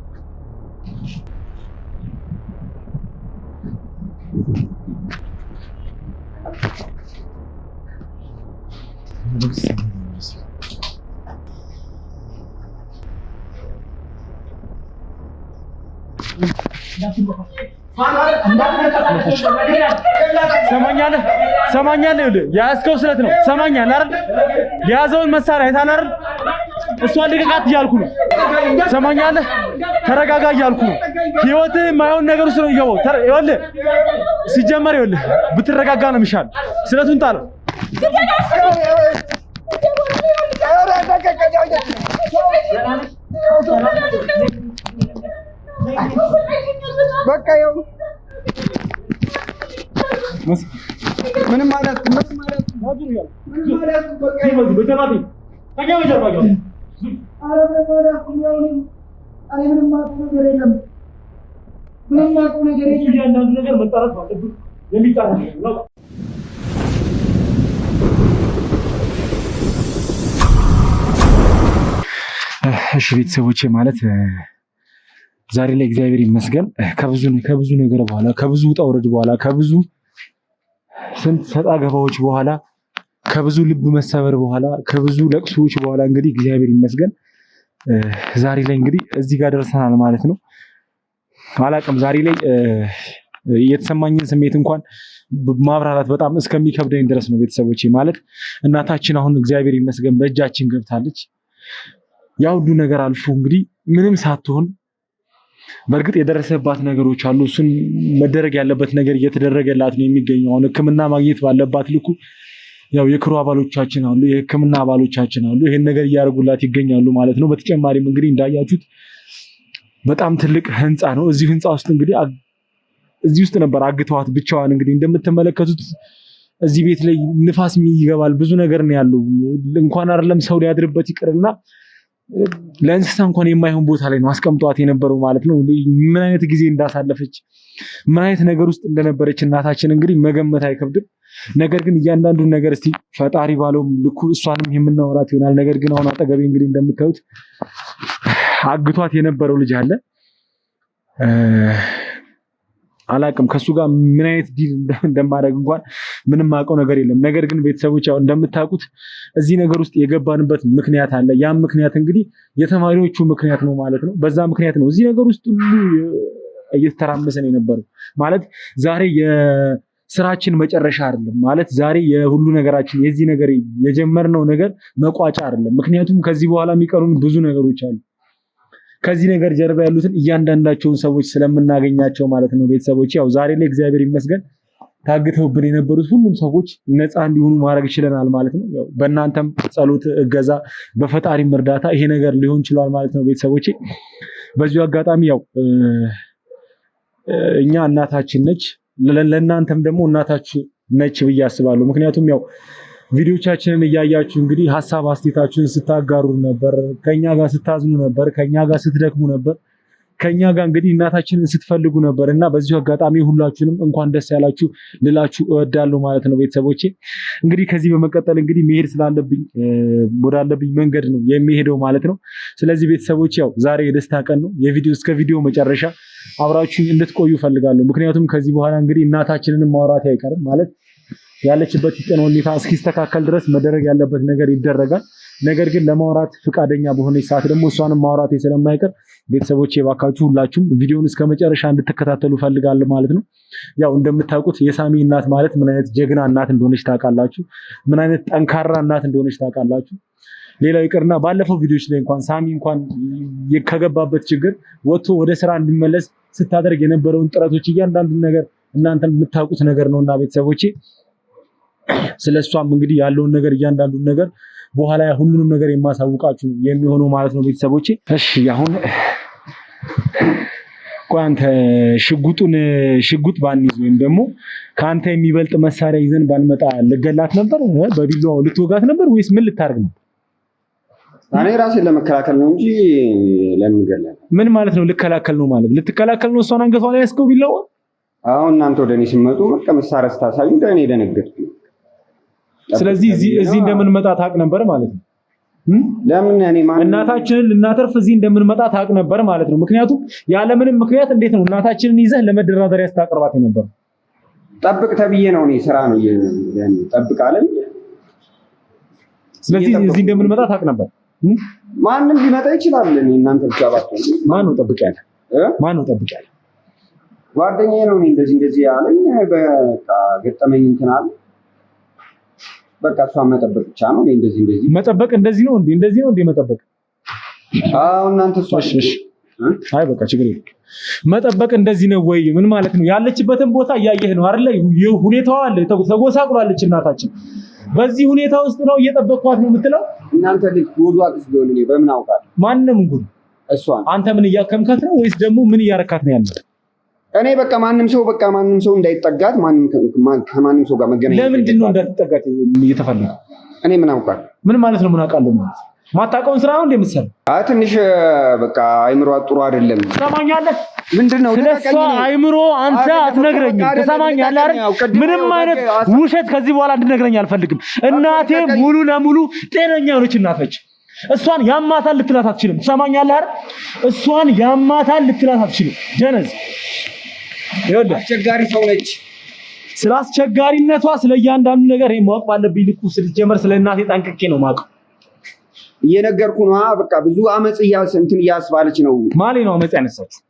S1: ሰማኛለህ የያዝከው ስለት ነው። ሰማኛለህ አይደል? የያዘውን መሳሪያ አይተሃል አይደል? እሷን ልቀቃት እያልኩ ነው። ሰማኛለህ? ተረጋጋ እያልኩ ነው። ህይወትህ የማይሆን ነገር ውስጥ ነው እየገባሁ። ይኸውልህ ሲጀመር ይኸውልህ ብትረጋጋ ነው የሚሻል። ስለቱን ጣለው። በቃ ይኸው ምንም ማለት እሺ ቤተሰቦቼ ማለት ዛሬ ላይ እግዚአብሔር ይመስገን ከብዙ ነገር በኋላ ከብዙ ውጣ ውረድ በኋላ ከብዙ ስንት ሰጣ ገባዎች በኋላ ከብዙ ልብ መሰበር በኋላ ከብዙ ለቅሶዎች በኋላ እንግዲህ እግዚአብሔር ይመስገን ዛሬ ላይ እንግዲህ እዚህ ጋር ደርሰናል ማለት ነው። አላቅም ዛሬ ላይ የተሰማኝን ስሜት እንኳን ማብራራት በጣም እስከሚከብደኝ ድረስ ነው ቤተሰቦቼ። ማለት እናታችን አሁን እግዚአብሔር ይመስገን በእጃችን ገብታለች። ያ ሁሉ ነገር አልፎ እንግዲህ ምንም ሳትሆን በእርግጥ የደረሰባት ነገሮች አሉ። እሱን መደረግ ያለበት ነገር እየተደረገላት ነው የሚገኘው። አሁን ሕክምና ማግኘት ባለባት ልኩ ያው የክሩ አባሎቻችን አሉ፣ የሕክምና አባሎቻችን አሉ፣ ይሄን ነገር እያደረጉላት ይገኛሉ ማለት ነው። በተጨማሪም እንግዲህ እንዳያችሁት በጣም ትልቅ ህንፃ ነው። እዚህ ህንፃ ውስጥ እንግዲህ እዚህ ውስጥ ነበር አግተዋት ብቻዋን። እንግዲህ እንደምትመለከቱት እዚህ ቤት ላይ ንፋስ ይገባል፣ ብዙ ነገር ነው ያለው። እንኳን አይደለም ሰው ሊያድርበት ይቅርና ለእንስሳ እንኳን የማይሆን ቦታ ላይ ነው አስቀምጧት የነበረው ማለት ነው። ምን አይነት ጊዜ እንዳሳለፈች ምን አይነት ነገር ውስጥ እንደነበረች እናታችን እንግዲህ መገመት አይከብድም። ነገር ግን እያንዳንዱን ነገር እስቲ ፈጣሪ ባለው ልኩ እሷንም የምናወራት ይሆናል። ነገር ግን አሁን አጠገቤ እንግዲህ እንደምታዩት አግቷት የነበረው ልጅ አለ። አላቅም ከሱ ጋር ምን አይነት ዲል እንደማደርግ እንኳን ምንም አውቀው ነገር የለም። ነገር ግን ቤተሰቦች ያው እንደምታውቁት እዚህ ነገር ውስጥ የገባንበት ምክንያት አለ። ያም ምክንያት እንግዲህ የተማሪዎቹ ምክንያት ነው ማለት ነው። በዛ ምክንያት ነው እዚህ ነገር ውስጥ ሁሉ እየተተራመሰን የነበረው ማለት ዛሬ የስራችን መጨረሻ አይደለም ማለት ዛሬ የሁሉ ነገራችን የዚህ ነገር የጀመርነው ነገር መቋጫ አይደለም። ምክንያቱም ከዚህ በኋላ የሚቀሩን ብዙ ነገሮች አሉ። ከዚህ ነገር ጀርባ ያሉትን እያንዳንዳቸውን ሰዎች ስለምናገኛቸው ማለት ነው ቤተሰቦች። ያው ዛሬ ላይ እግዚአብሔር ይመስገን ታግተውብን የነበሩት ሁሉም ሰዎች ነፃ እንዲሆኑ ማድረግ ችለናል ማለት ነው። ያው በእናንተም ጸሎት፣ እገዛ፣ በፈጣሪም እርዳታ ይሄ ነገር ሊሆን ችሏል ማለት ነው ቤተሰቦች። በዚሁ አጋጣሚ ያው እኛ እናታችን ነች፣ ለእናንተም ደግሞ እናታችሁ ነች ብዬ አስባለሁ። ምክንያቱም ያው ቪዲዮቻችንን እያያችሁ እንግዲህ ሀሳብ አስተያየታችሁን ስታጋሩ ነበር፣ ከኛ ጋር ስታዝኑ ነበር፣ ከኛ ጋር ስትደክሙ ነበር፣ ከኛ ጋር እንግዲህ እናታችንን ስትፈልጉ ነበርና በዚሁ አጋጣሚ ሁላችሁንም እንኳን ደስ ያላችሁ ልላችሁ እወዳለሁ ማለት ነው ቤተሰቦቼ። እንግዲህ ከዚህ በመቀጠል እንግዲህ መሄድ ስላለብኝ ወዳለብኝ መንገድ ነው የሚሄደው ማለት ነው። ስለዚህ ቤተሰቦቼ ያው ዛሬ የደስታ ቀን ነው። እስከ ቪዲዮ መጨረሻ አብራችሁ እንድትቆዩ ፈልጋለሁ። ምክንያቱም ከዚህ በኋላ እንግዲህ እናታችንን ማውራት አይቀርም ማለት ያለችበት የጤና ሁኔታ እስኪስተካከል ድረስ መደረግ ያለበት ነገር ይደረጋል። ነገር ግን ለማውራት ፍቃደኛ በሆነች ሰዓት ደግሞ እሷንም ማውራት ስለማይቀር ቤተሰቦቼ እባካችሁ ሁላችሁም ቪዲዮውን እስከ መጨረሻ እንድትከታተሉ ፈልጋለሁ ማለት ነው። ያው እንደምታውቁት የሳሚ እናት ማለት ምን አይነት ጀግና እናት እንደሆነች ታውቃላችሁ። ምን አይነት ጠንካራ እናት እንደሆነች ታውቃላችሁ። ሌላው ይቅርና ባለፈው ቪዲዮዎች ላይ እንኳን ሳሚ እንኳን ከገባበት ችግር ወጥቶ ወደ ስራ እንዲመለስ ስታደርግ የነበረውን ጥረቶች እያንዳንዱን ነገር እናንተ የምታውቁት ነገር ነውና ቤተሰቦቼ ስለሷም እንግዲህ ያለውን ነገር እያንዳንዱን ነገር በኋላ ሁሉንም ነገር የማሳውቃችሁ የሚሆነው ማለት ነው ቤተሰቦቼ። እሺ አሁን ቋንተ ሽጉጥ ባንይዝ ወይም ደግሞ ካንተ የሚበልጥ መሳሪያ ይዘን ባንመጣ ልገላት ነበር? በቢላው ልትወጋት ነበር ወይስ ምን ልታርግ ነው?
S2: እኔ ራሴን ለመከላከል ነው እንጂ ለምን ገላት?
S1: ምን ማለት ነው ልከላከል ነው ማለት? ልትከላከል ነው እሷን አንገቷ ላይ ያስከው ቢላው?
S2: አሁን እናንተ ወደኔ ሲመጡ በቃ መሳሪያ ስታሳዩ እንደኔ ደነገጥኩ።
S1: ስለዚህ እዚህ እንደምንመጣ ታውቅ ነበር ማለት ነው።
S2: ለምን እኔ
S1: እናታችንን ልናተርፍ እዚህ እንደምንመጣ ታውቅ ነበር ማለት ነው። ምክንያቱም ያለምንም ምክንያት እንዴት ነው እናታችንን ይዘህ ለመደራደሪያ ስታቀርባት ነበር?
S2: ጠብቅ ተብዬ ነው። እኔ ስራ ነው ጠብቅ አለኝ።
S1: ስለዚህ እዚህ እንደምንመጣ ታውቅ ነበር።
S2: ማንም ሊመጣ ይችላል። እኔ እናንተ ብቻ ባትሆኑ
S1: ማን ነው ጠብቅ ያለ?
S2: ጓደኛዬ ነው። እኔ እንደዚህ ያለኝ በቃ ገጠመኝ እንትን አለ። በቃ እሷን መጠበቅ ብቻ ነው። እንደዚህ
S1: መጠበቅ እንደዚህ ነው እንዴ መጠበቅ?
S2: አዎ እናንተ እሺ
S1: አይ በቃ ችግር የለም። መጠበቅ እንደዚህ ነው ወይ? ምን ማለት ነው? ያለችበትን ቦታ እያየህ ነው አይደል? ሁኔታዋ አለ ተጎሳቁላለች እናታችን። በዚህ ሁኔታ ውስጥ ነው እየጠበቅኳት ነው የምትለው?
S2: እናንተ ልጅ ጎዷትስ ቢሆን እኔ በምን አውቃለሁ?
S1: ማንም ጉድ
S2: እሷን
S1: አንተ ምን እያከምካት ነው ወይስ ደግሞ ምን እያረካት ነው ያለው?
S2: እኔ በቃ ማንም ሰው እንዳይጠጋት ከማንም ሰው ጋር መገናኘት።
S1: ለምንድን ነው እንዳትጠጋት እየተፈለገ?
S2: እኔ ምን አውቃለሁ?
S1: ምን ማለት ነው? ምን አውቃለሁ ማለት ማታውቀውን ስራ ነው እንደምትሰራ?
S2: ትንሽ በቃ አይምሮ ጥሩ አይደለም።
S1: ትሰማኛለህ?
S2: ምንድነው
S1: ስለሷ አይምሮ አንተ አትነግረኝም። ትሰማኛለህ አይደል? ምንም አይነት ውሸት ከዚህ በኋላ እንድነግረኝ አልፈልግም። እናቴ ሙሉ ለሙሉ ጤነኛ ነች። እናተች እሷን ያማታል ልትላት አትችልም። ትሰማኛለህ አይደል? እሷን ያማታል ልትላት አትችልም። ጀነዝ ይኸውልህ
S2: አስቸጋሪ ሰው ነች።
S1: ስለ አስቸጋሪነቷ ስለ እያንዳንዱ ነገር ማወቅ ባለብኝ ልኩ ስትጀመር ስለ እናቴ ጠንቅቄ ነው የማውቀው።
S2: እየነገርኩ ነው። በቃ ብዙ አመጽ እያስባለች ነው።
S1: ማሌ ነው አመጽ ያነሳችው።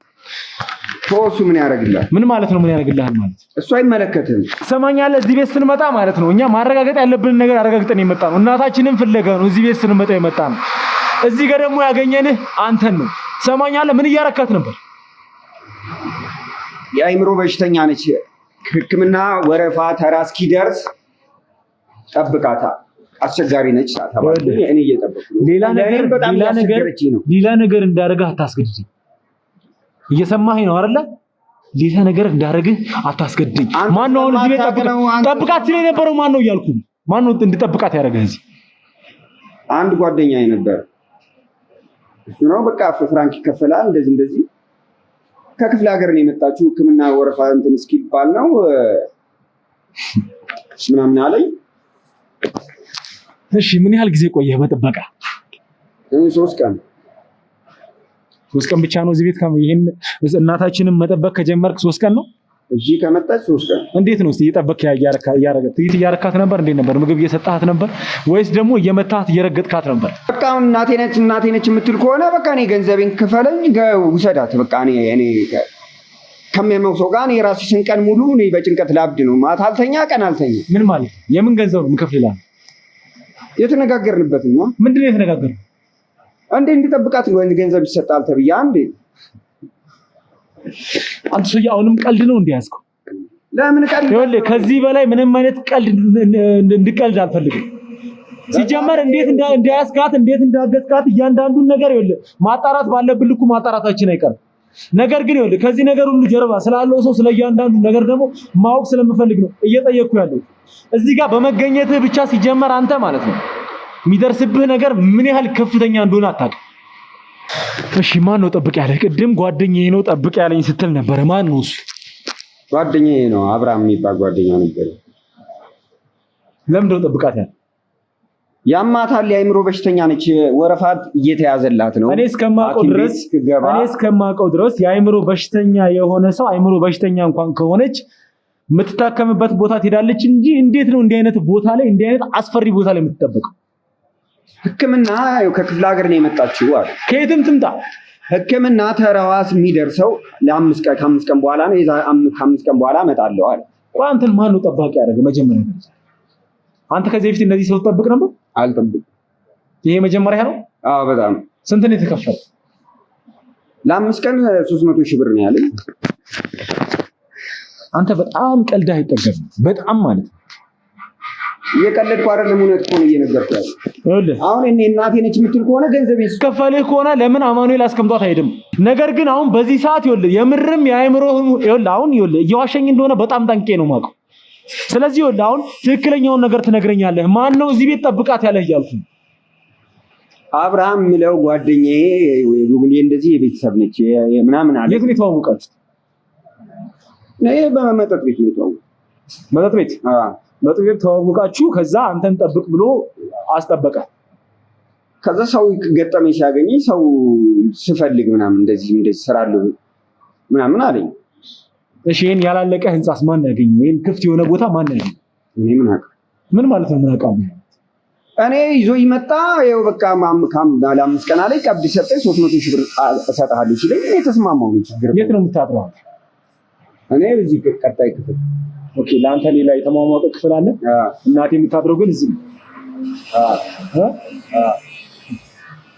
S2: እሱ ምን ያደርግልሃል?
S1: ምን ማለት ነው? ምን ያደርግልሃል ማለት?
S2: እሱ አይመለከትም።
S1: ትሰማኛለህ? እዚህ ቤት ስንመጣ ማለት ነው እኛ ማረጋገጥ ያለብንን ነገር አረጋግጠን የመጣ ነው። እናታችንን ፍለጋ ነው እዚህ ቤት ስንመጣ የመጣ ነው። እዚህ ጋር ደግሞ ያገኘንህ አንተን ነው። ትሰማኛለህ? ምን እያረካት ነበር?
S2: የአይምሮ በሽተኛ ነች። ሕክምና ወረፋ ተራ እስኪደርስ ጠብቃታ። አስቸጋሪ ነች። እኔ እየጠበኩ ነው።
S1: ሌላ ነገር እንዳደረግህ አታስገድደኝ። እየሰማኸኝ ነው አይደለ? ሌላ ነገር እንዳደረግህ አታስገድደኝ። ማን ነው አሁን እዚህ ቤት ጠብቃት ሲል የነበረው? ማን ነው እያልኩ ማን ነው እንድጠብቃት ያደረገህ? እዚህ
S2: አንድ ጓደኛዬ ነበር። እሱ ነው በቃ ፍራንክ ይከፈላል እንደዚህ ከክፍለ ሀገር ነው የመጣችው ሕክምና ወረፋ እንትን እስኪባል ነው ምናምን አለኝ።
S1: እሺ ምን ያህል ጊዜ ቆየህ በጥበቃ?
S2: 3 ቀን።
S1: 3 ቀን ብቻ ነው እዚህ ቤት? ይሄን እናታችንን መጠበቅ ከጀመርክ 3 ቀን ነው?
S2: እዚህ ከመጣች 3 ቀን። እንዴት ነው እስቲ እየጠበቅክ
S1: እያረካት ነበር? እንዴት ነበር? ምግብ እየሰጣት ነበር ወይስ ደግሞ እየመታት እየረገጥካት ነበር?
S2: በቃ እናቴ ነች የምትል ከሆነ በቃ እኔ ገንዘቤን ክፈለኝ ውሰዳት። በቃ እኔ ከሚያመው ሰው ጋር እኔ ራሴን ቀን ሙሉ እኔ በጭንቀት ላብድ ነው። ማታ አልተኛ ቀን አልተኛ።
S1: ምን ማለት ነው? የምን ገንዘብ ነው የምከፍልልህ?
S2: የተነጋገርንበት ነው።
S1: ምንድነው የተነጋገርነው?
S2: እንዴ እንድጠብቃት ገንዘብ ይሰጣል ተብያ እንዴ?
S1: አንተ ሰውዬ አሁንም ቀልድ ነው እንዲያዝከው?
S2: ለምን ቀልድ?
S1: ይኸውልህ ከዚህ በላይ ምንም አይነት ቀልድ እንድቀልድ አልፈልግም። ሲጀመር እንዴት እንዳያስካት እንዴት እንዳገጥካት እያንዳንዱን ነገር ይኸውልህ ማጣራት ባለብን ልኩ ማጣራታችን አይቀርም። ነገር ግን ይኸውልህ ከዚህ ነገር ሁሉ ጀርባ ስላለው ሰው ስለ እያንዳንዱ ነገር ደግሞ ማወቅ ስለምፈልግ ነው እየጠየቅኩ ያለው። እዚህ ጋር በመገኘትህ ብቻ ሲጀመር አንተ ማለት ነው የሚደርስብህ ነገር ምን ያህል ከፍተኛ እንደሆነ አታውቅም። እሺ ማን ነው ጠብቅ ያለህ? ቅድም ጓደኛዬ ነው ጠብቅ ያለኝ ስትል ነበር። ማን ነው እሱ?
S2: ጓደኛዬ ነው፣ አብርሃም የሚባል ጓደኛ ነበር።
S1: ለምን ነው ጠብቃት ያለ?
S2: ያማታል፣ የአእምሮ በሽተኛ ነች። ወረፋት እየተያዘላት ነው።
S1: እኔ እስከማውቀው ድረስ የአእምሮ በሽተኛ የሆነ ሰው አእምሮ በሽተኛ እንኳን ከሆነች የምትታከምበት ቦታ ትሄዳለች እንጂ እንዴት ነው እንዲህ አይነት ቦታ ላይ እንዲህ አይነት አስፈሪ ቦታ ላይ የምትጠበቀው? ሕክምና ከክፍለ ሀገር ነው የመጣችው አለ። ከየትም ትምጣ
S2: ሕክምና ተራዋስ የሚደርሰው ከአምስት ቀን በኋላ ነው። ከአምስት ቀን በኋላ እመጣለሁ አለ።
S1: ቆይ አንተን ማን ነው ጠባቂ ያደረገ? መጀመሪያ አንተ ከዚህ በፊት እነዚህ ሰው ትጠብቅ ነበር?
S2: አልጠብቅም።
S1: ይሄ መጀመሪያ ነው?
S2: አዎ። በጣም
S1: ስንት ነው የተከፈለው?
S2: ለ5 ቀን 300 ሺህ ብር ነው ያለኝ።
S1: አንተ በጣም ቀልድ አይጠገብም። በጣም ማለት ነው።
S2: እየቀለድኩ አይደለም፣ እውነት እኮ ነው እየነገርኩ ያለው።
S1: ይኸውልህ
S2: አሁን እኔ እናቴ ነች የምትል ከሆነ ገንዘብ
S1: ይስከፈልህ ከሆነ ለምን አማኑኤል አስቀምጧት አይሄድም? ነገር ግን አሁን በዚህ ሰዓት ይኸውልህ የምርም የአእምሮ ይኸውልህ አሁን ይኸውልህ እየዋሸኝ እንደሆነ በጣም ጠንቄ ነው የማውቀው። ስለዚህ ይኸውልህ አሁን ትክክለኛውን ነገር ትነግረኛለህ። ማን ነው እዚህ ቤት ጠብቃት ያለህ እያልኩ
S2: አብርሃም የሚለው ጓደኛዬ እንደዚህ የቤተሰብ ነች ምናምን አለ።
S1: የት ነው የተዋወቃችሁት?
S2: በመጠጥ ቤት ነው የተዋወቁት።
S1: መጠጥ ቤት? አዎ። መጠጥ ቤት ተዋወቃችሁ። ከዛ አንተን ጠብቅ ብሎ አስጠበቀ።
S2: ከዛ ሰው ገጠመኝ ሲያገኝ ሰው ስፈልግ ምናምን እንደዚህ ስራለሁ ምናምን አለኝ።
S1: እሺ ይሄን ያላለቀ ህንጻስ ማን ያገኘው? ይሄን ክፍት የሆነ ቦታ ማን ያገኘው?
S2: እኔ ምን አውቃለሁ?
S1: ምን ማለት ነው? ምን አውቃለሁ?
S2: እኔ ይዞ ይመጣ ይኸው በቃ ለ5 ቀን አለኝ። ቀብድ ሰጠኝ። 300 ሺህ ብር እሰጥሃለሁ ሲለኝ እኔ ተስማማሁ። ችግር
S1: የት ነው የምታድረው?
S2: እኔ እዚህ ቀጣይ ክፍል።
S1: ኦኬ። ለአንተ ሌላ የተሟሟቀ ክፍል አለ? እናቴ የምታድረው ግን እዚህ ነው።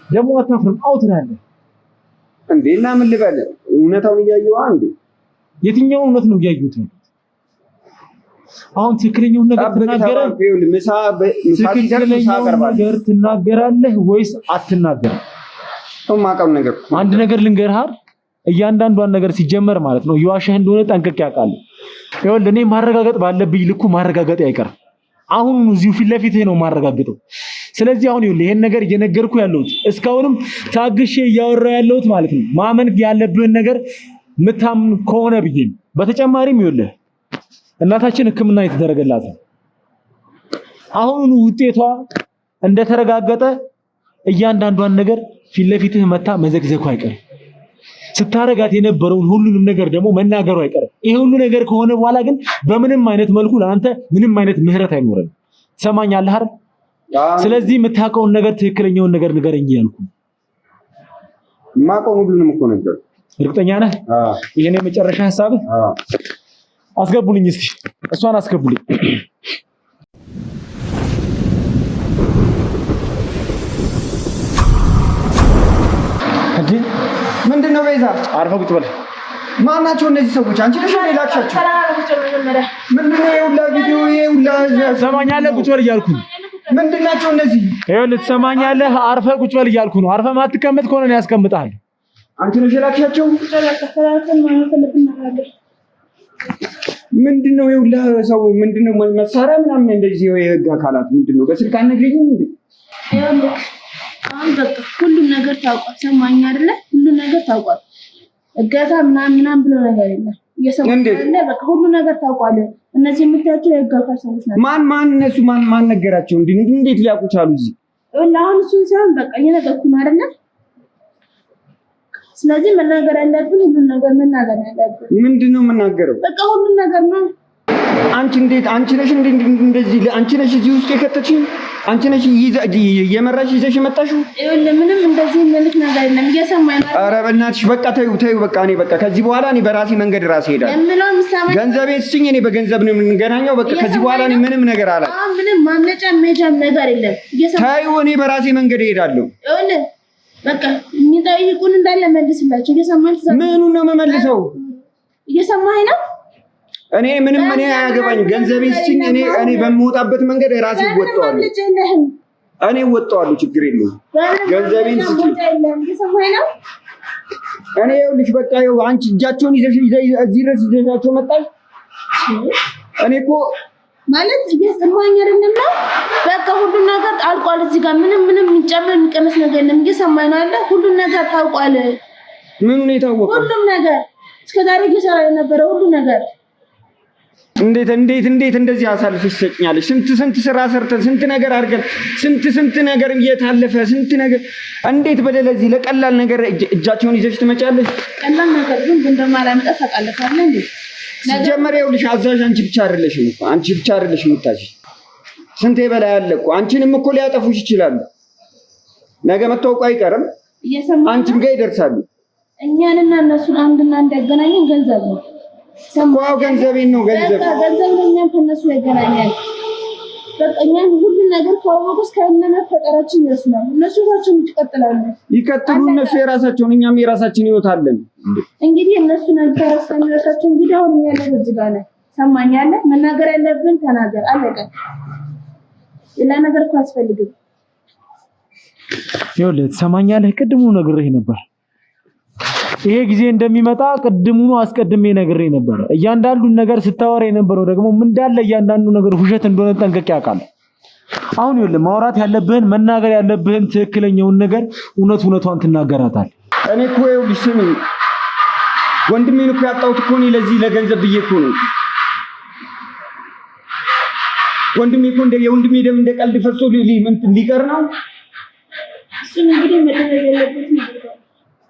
S1: ደግሞ አታፍርም? አውትራለህ
S2: እንዴ? እና ምን ልበል? እውነታውን እያየሁ አንዴ።
S1: የትኛው እውነት ነው እያየሁት ነው? አሁን ትክክለኛውን ነገር ትናገራለህ? ነገር ትናገራለህ ወይስ አትናገርም?
S2: ማቀም ነገር
S1: አንድ ነገር ልንገርህ፣ እያንዳንዷን ነገር ሲጀመር ማለት ነው የዋሸህ እንደሆነ ጠንቅቄ አውቃለሁ። ይኸውልህ እኔ ማረጋገጥ ባለብኝ ልኩ ማረጋገጥ አይቀርም። አሁን እዚሁ ፊት ለፊትህ ነው ማረጋገጠው። ስለዚህ አሁን ይኸውልህ ይሄን ነገር እየነገርኩ ያለሁት እስካሁንም ታግሼ እያወራሁ ያለሁት ማለት ነው ማመን ያለብህን ነገር ምታምን ከሆነ ብዬ ነው። በተጨማሪም ይኸውልህ እናታችን ሕክምና የተደረገላት ነው። አሁን ውጤቷ እንደተረጋገጠ እያንዳንዷን ነገር ፊት ለፊትህ መታ መዘግዘኩ አይቀርም። ስታረጋት የነበረውን ሁሉንም ነገር ደግሞ መናገሩ አይቀርም። ይሄ ሁሉ ነገር ከሆነ በኋላ ግን በምንም አይነት መልኩ ለአንተ ምንም አይነት ምህረት አይኖርም። ትሰማኛለህ አይደል? ስለዚህ የምታውቀውን ነገር ትክክለኛውን ነገር ንገረኝ እያልኩ
S2: ማቆም ሁሉንም እኮ ነገር።
S1: እርግጠኛ ነህ? ይሄን የመጨረሻ ሐሳብህ? አስገቡልኝ እስቲ እሷን አስገቡልኝ።
S2: እንዴ ምንድነው? ቤዛ
S1: አርፈህ ቁጭ በል።
S2: ማን ናቸው እነዚህ ሰዎች? አንቺ ነሽ ሌላቻቸው? ምንድነው የሁላ ቪዲዮ የሁላ?
S1: ትሰማኛለህ? ቁጭ በል እያልኩ ነው።
S2: ምንድን ናቸው እነዚህ?
S1: ይኸውልህ ትሰማኛለህ? አርፈህ ቁጭ በል እያልኩ ነው። አርፈህ ማትቀመጥ ከሆነ ነው ያስቀምጥሃለሁ።
S2: አንቺ ነሽ ሌላቻቸው? ምንድነው የሁላ ሰው? ምንድነው መሳሪያ ምናምን እንደዚህ የህግ አካላት ምንድነው? በስልክ አነግሪኝም እንዴ?
S4: ይኸውልህ አሁን በቃ ሁሉም ነገር ታውቋል። ሰማኝ አይደለ? ሁሉም ነገር ታውቋል። እገታ ምናምን ብሎ ነገር የለም። እየሰማኸኝ በቃ ሁሉ ነገር ታውቋል። እነዚህ የምታያቸው የህግ አካል ሰዎች ናቸው።
S2: ማን እነሱ? ማን ነገራቸው? እንዴት ሊያውቁ ቻሉ? እዚህ
S4: ይኸውልህ አሁን እሱን ሳይሆን በቃ እየነገርኩህ ነው አይደለ? ስለዚህ መናገር ያለብን ሁሉን ነገር መናገር ያለብን።
S2: ምንድነው የምናገረው?
S4: በቃ ሁሉን ነገር ነው።
S2: አንቺ ነሽ እንደዚህ አንቺ ነሽ እዚህ ውስጥ የከተትሽኝ? አንቺ ነሽ እየመራሽ ይዘሽ የመጣሽው?
S4: ይኸውልህ ምንም እንደዚህ መልክ ነገር የለም። እየሰማኸኝ ነው?
S2: ኧረ በእናትሽ በቃ ተይው በቃ። እኔ በቃ ከዚህ በኋላ እኔ በራሴ መንገድ ራሴ እሄዳለሁ። ገንዘቤን ስጭኝ፣ እኔ በገንዘብ ነው የምንገናኘው። በቃ ከዚህ በኋላ እኔ ምንም ነገር አላ
S4: ምንም ማምለጫ መሄጃም ነገር የለም።
S2: ተይው፣ እኔ በራሴ መንገድ እሄዳለሁ።
S4: ይኸውልህ በቃ የሚጠይቁን እንዳለ መልስላቸው። እየሰማኸኝ?
S2: ምኑን ነው የምመልሰው?
S4: እየሰማኸኝ ነው?
S2: እኔ ምንም አያገባኝ። ገንዘቤን ስጭኝ። እኔ በምወጣበት መንገድ ራሴ እወጣዋለሁ። እኔ እወጣዋለሁ፣ ችግር የለውም። ገንዘቤን ስጭኝ። እኔ ይኸውልሽ በቃ ይኸው አንቺ እጃቸውን ይዘሽ እዚህ ድረስ ይዘሻቸው መጣሽ። እኔ እኮ
S4: ማለት እየሰማኝ አይደለም ነው በቃ ሁሉ ነገር አልቋል እዚህ ጋር ምንም የሚጨምር የሚቀንስ ነገር የለም እየሰማኝ ነው አይደል ሁሉ ነገር ታውቋል
S2: ምን ነው የታወቀው
S4: ሁሉም ነገር እስከዛሬ እየሰራ የነበረ ሁሉ ነገር
S2: እንዴት እንደዚህ አሳልፈሽ ትሰጪኛለሽ ስንት ስራ ሰርተን ስንት ነገር አድርገን ስንት ነገር እየታለፈ ስንት ነገር እንዴት በለለዚህ ለቀላል ነገር እጃቸውን ይዘሽ ትመጫለሽ
S4: ቀላል ነገር ግን እንደማላመጣ ታውቃለህ አይደል እንዴ
S2: ሲጀመሪያው ልጅ አዛዥ አንቺ ብቻ አይደለሽም የምታዥ ስንቴ በላይ አለ እኮ አንቺንም እኮ ሊያጠፉሽ ይችላሉ ነገ መታወቁ አይቀርም አንቺም ጋር ይደርሳሉ
S4: እኛንና እነሱን አንድና እንዳገናኘን ገንዘብ ነው
S2: ሰማው ገንዘቤን ነው ገንዘብ
S4: ነው እኛን ከነሱ ያገናኛል በቀኛን ሁሉ ነገር ካወቁስ ከነመፈጠራችን ይወስናል እነሱ ታቸው ይቀጥላሉ
S2: እነሱ የራሳቸውን እኛም የራሳችን ህይወት አለን
S4: እንግዲህ እነሱን አንተራስተን እንግዲህ አሁን ያለው እዚህ ጋር ነው ሰማኛለህ መናገር ያለብን ተናገር አለቀ ሌላ ነገር እኮ አስፈልግም
S1: ይኸውልህ ትሰማኛለህ ቅድሙ ነግሬህ ነበር ይሄ ጊዜ እንደሚመጣ ቅድሙኑ አስቀድሜ ነግሬ ነበር እያንዳንዱን ነገር ስታወራ የነበረው ደግሞ ምን እንዳለ እያንዳንዱ ነገር ውሸት እንደሆነ ጠንቅቄ አውቃለሁ አሁን ይኸውልህ ማውራት ያለብህን መናገር ያለብህን ትክክለኛውን ነገር እውነቷን ትናገራታል
S2: እኔ እኮ ይኸውልሽ ስሚ ወንድሜን እኮ ያጣሁት እኮ እኔ ለዚህ ለገንዘብ ብዬ እኮ ነው ወንድሜ እኮ የወንድሜ ደም እንደ ቀልድ ፈሶ ሊቀር ነው
S4: እንግዲህ መደረግ ያለበት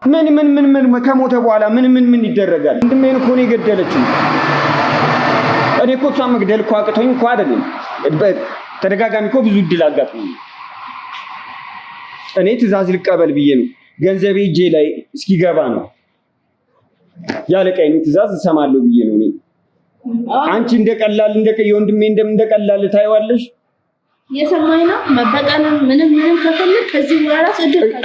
S2: ምን ከሞተ በኋላ ምን ይደረጋል ወንድሜን እኮ ነው የገደለችው እኔ እኮ እሷን መግደል እኮ አቅቶኝ እኮ አይደለም ተደጋጋሚ እኮ ብዙ እድል አጋጥሞኝ እኔ ትዕዛዝ ልቀበል ብዬ ነው ገንዘቤ እጄ ላይ እስኪገባ ነው ያለቀኝ ትዕዛዝ እሰማለሁ ብዬ ነው እኔ አንቺ እንደቀላል የወንድሜ እንደቀላል ታይዋለሽ
S4: የሰማኝ ነው መበቀልም ምንም ከፈለክ ከዚህ በኋላ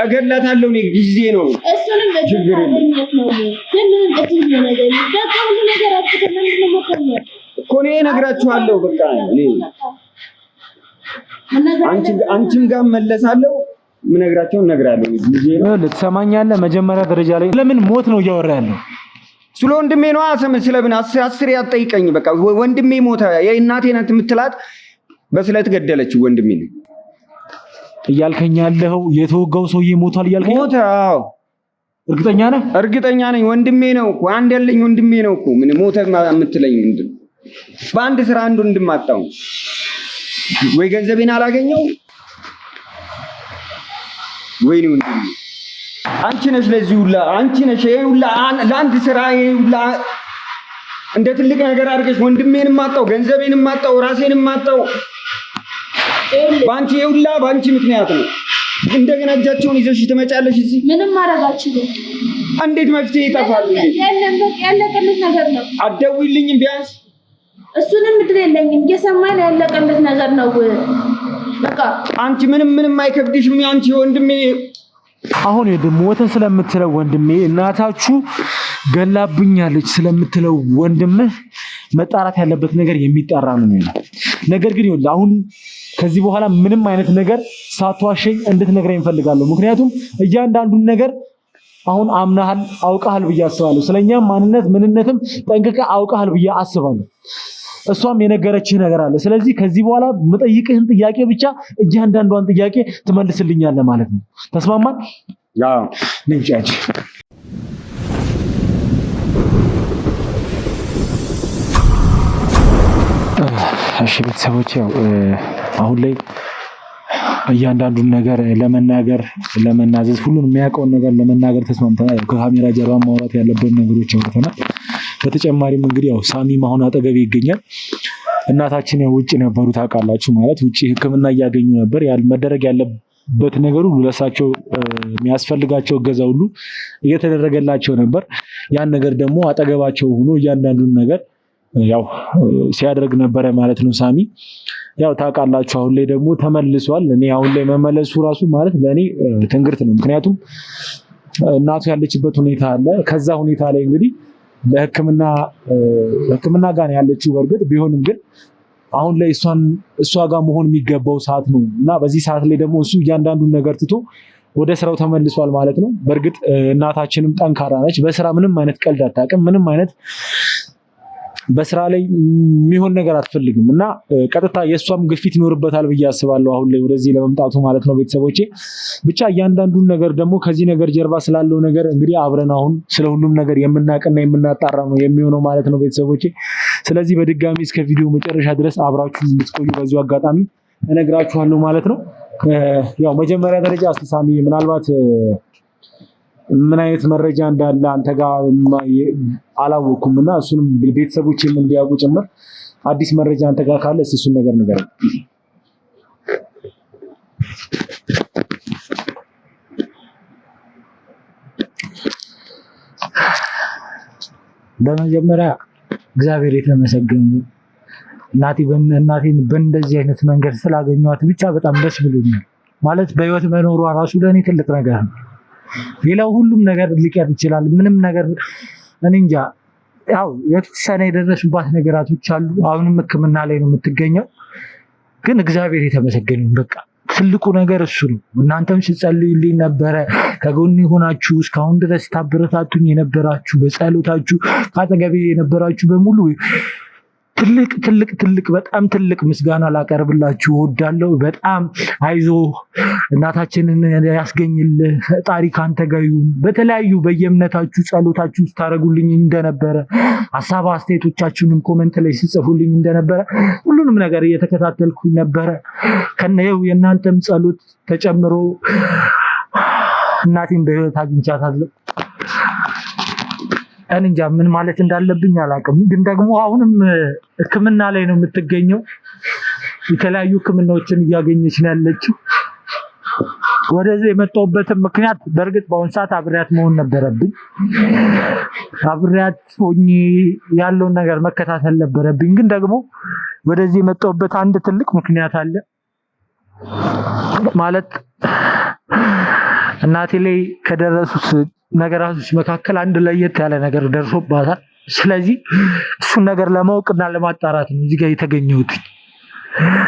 S2: እገላታለሁ እኔ ጊዜ ነው
S4: እሱንም ለጅግርነት ነው ግን ምንም እድል ነገር በቃ ሁሉ ነገር አጥተን ምንድነው መከመር
S2: እኮ እኔ እነግራችኋለሁ በቃ እኔ አንቺም ጋር መለሳለሁ ምነግራቸው እነግራለሁ ጊዜ ነው
S1: ልትሰማኛለህ መጀመሪያ ደረጃ ላይ ለምን ሞት ነው እያወራ ያለው
S2: ስለ ወንድሜ ነው ስለምን አስር ያጠይቀኝ በቃ ወንድሜ ሞተ የእናቴ ናት የምትላት በስለት ገደለች ወንድሜ ነው
S1: እያልከኝ ያለው የተወጋው ሰውዬ ሞቷል እያልከኝ
S2: ሞተ አዎ እርግጠኛ ነኝ ወንድሜ ነው እኮ አንድ ያለኝ ወንድሜ ነው እኮ ምን ሞተ የምትለኝ ምንድን በአንድ ስራ አንዱ እንድማጣው ወይ ገንዘቤን አላገኘው ወይ ነው ወንድሜ አንቺ ነሽ ለዚህ ሁላ አንቺ ነሽ ሁላ ለአንድ ስራ ሁላ እንደ ትልቅ ነገር አድርገሽ ወንድሜንም ማጣው ገንዘቤንም ማጣው ራሴንም ማጣው ባንቺ ሁላ ባንቺ ምክንያት ነው እንደገና እጃቸውን ይዘሽ ትመጫለሽ እዚህ
S4: ምንም ማድረግ አልችልም
S2: እንዴት መፍትሄ ይጠፋል
S4: ያለቀለት ነገር ነው
S2: አትደውይልኝም ቢያንስ
S4: እሱንም ምድር የለኝም እየሰማኝ ያለቀለት ነገር ነው በቃ
S2: አንቺ ምንም አይከብድሽም አንቺ ወንድሜ
S1: አሁን ሞተ ስለምትለው ወንድሜ እናታችሁ ገላብኛለች ስለምትለው ወንድምህ መጣራት ያለበት ነገር የሚጣራ ነው ነገር ግን ይኸውልህ አሁን ከዚህ በኋላ ምንም አይነት ነገር ሳትዋሸኝ እንድትነግረኝ እፈልጋለሁ ምክንያቱም እያንዳንዱን ነገር አሁን አምናሃል አውቃሃል ብዬ አስባለሁ ስለኛም ማንነት ምንነትም ጠንቅቀህ አውቃሃል ብዬ አስባለሁ እሷም የነገረችህ ነገር አለ ስለዚህ ከዚህ በኋላ መጠይቅህን ጥያቄ ብቻ እያንዳንዷን ጥያቄ ትመልስልኛለህ ማለት ነው ተስማማን
S2: አዎ
S1: ንጫጭ እሺ ቤተሰቦች ያው አሁን ላይ እያንዳንዱን ነገር ለመናዘዝ ሁሉን የሚያውቀውን ነገር ለመናገር ተስማምተናል ከካሜራ ጀርባ ማውራት ያለብን ነገሮች አውርተናል በተጨማሪም እንግዲህ ያው ሳሚም አሁን አጠገቤ ይገኛል እናታችን ያው ውጪ ነበሩ ታውቃላችሁ ማለት ውጪ ህክምና እያገኙ ነበር መደረግ ያለበት ነገር ሁሉ ለሳቸው የሚያስፈልጋቸው እገዛ ሁሉ እየተደረገላቸው ነበር ያን ነገር ደግሞ አጠገባቸው ሆኖ እያንዳንዱን ነገር ያው ሲያደርግ ነበር ማለት ነው ሳሚ ያው ታውቃላችሁ አሁን ላይ ደግሞ ተመልሷል እኔ አሁን ላይ መመለሱ ራሱ ማለት ለኔ ትንግርት ነው ምክንያቱም እናቱ ያለችበት ሁኔታ አለ ከዛ ሁኔታ ላይ እንግዲህ ለህክምና ጋር ያለችው በርግጥ ቢሆንም ግን አሁን ላይ እሷ ጋር መሆን የሚገባው ሰዓት ነው እና በዚህ ሰዓት ላይ ደግሞ እሱ እያንዳንዱን ነገር ትቶ ወደ ስራው ተመልሷል ማለት ነው በርግጥ እናታችንም ጠንካራ ነች በስራ ምንም አይነት ቀልድ አታውቅም ምንም አይነት በስራ ላይ የሚሆን ነገር አትፈልግም እና ቀጥታ የእሷም ግፊት ይኖርበታል ብዬ አስባለሁ አሁን ላይ ወደዚህ ለመምጣቱ ማለት ነው። ቤተሰቦቼ ብቻ እያንዳንዱን ነገር ደግሞ ከዚህ ነገር ጀርባ ስላለው ነገር እንግዲህ አብረን አሁን ስለ ሁሉም ነገር የምናውቅና የምናጣራ ነው የሚሆነው ማለት ነው ቤተሰቦቼ። ስለዚህ በድጋሚ እስከ ቪዲዮ መጨረሻ ድረስ አብራችሁ እንድትቆዩ በዚሁ አጋጣሚ እነግራችኋለሁ ማለት ነው። ያው መጀመሪያ ደረጃ አስተሳሚ ምናልባት ምን አይነት መረጃ እንዳለ አንተ ጋር አላወኩም እና እሱንም ቤተሰቦችም እንዲያውቁ ጭምር አዲስ መረጃ አንተ ጋር ካለ እሱን ነገር ንገረኝ።
S7: በመጀመሪያ እግዚአብሔር የተመሰገነ እናቴን በእንደዚህ አይነት መንገድ ስላገኘኋት ብቻ በጣም ደስ ብሎኛል። ማለት በህይወት መኖሯ ራሱ ለእኔ ትልቅ ነገር ነው። ሌላው ሁሉም ነገር ሊቀር ይችላል። ምንም ነገር እኔ እንጃ። ያው የተወሰነ የደረሱባት ነገራቶች አሉ። አሁንም ሕክምና ላይ ነው የምትገኘው። ግን እግዚአብሔር የተመሰገነ በቃ ትልቁ ነገር እሱ ነው። እናንተም ስትጸልዩልኝ ነበረ፣ ከጎን የሆናችሁ እስካሁን ድረስ ታበረታቱኝ የነበራችሁ፣ በጸሎታችሁ ካጠገቤ የነበራችሁ በሙሉ ትልቅ በጣም ትልቅ ምስጋና ላቀርብላችሁ እወዳለሁ። በጣም አይዞ እናታችንን ያስገኝልህ ፈጣሪ ካንተ ጋር ይሁን። በተለያዩ በየእምነታችሁ ጸሎታችሁ ስታደርጉልኝ እንደነበረ ሀሳብ አስተያየቶቻችሁንም ኮሜንት ላይ ሲጽፉልኝ እንደነበረ ሁሉንም ነገር እየተከታተልኩኝ ነበረ። ከነየው የእናንተም ጸሎት ተጨምሮ እናቴን በህይወት አግኝቻታለሁ። እኔ እንጃ ምን ማለት እንዳለብኝ አላውቅም። ግን ደግሞ አሁንም ሕክምና ላይ ነው የምትገኘው። የተለያዩ ሕክምናዎችን እያገኘች ነው ያለችው። ወደዚህ የመጣሁበትም ምክንያት በእርግጥ በአሁን ሰዓት አብሬያት መሆን ነበረብኝ። አብሬያት ሆኜ ያለውን ነገር መከታተል ነበረብኝ። ግን ደግሞ ወደዚህ የመጣሁበት አንድ ትልቅ ምክንያት አለ። ማለት እናቴ ላይ ከደረሱት ነገራቶች መካከል አንድ ለየት ያለ ነገር ደርሶባታል። ስለዚህ እሱን ነገር ለማወቅና ለማጣራት ነው እዚህ ጋር የተገኘሁት።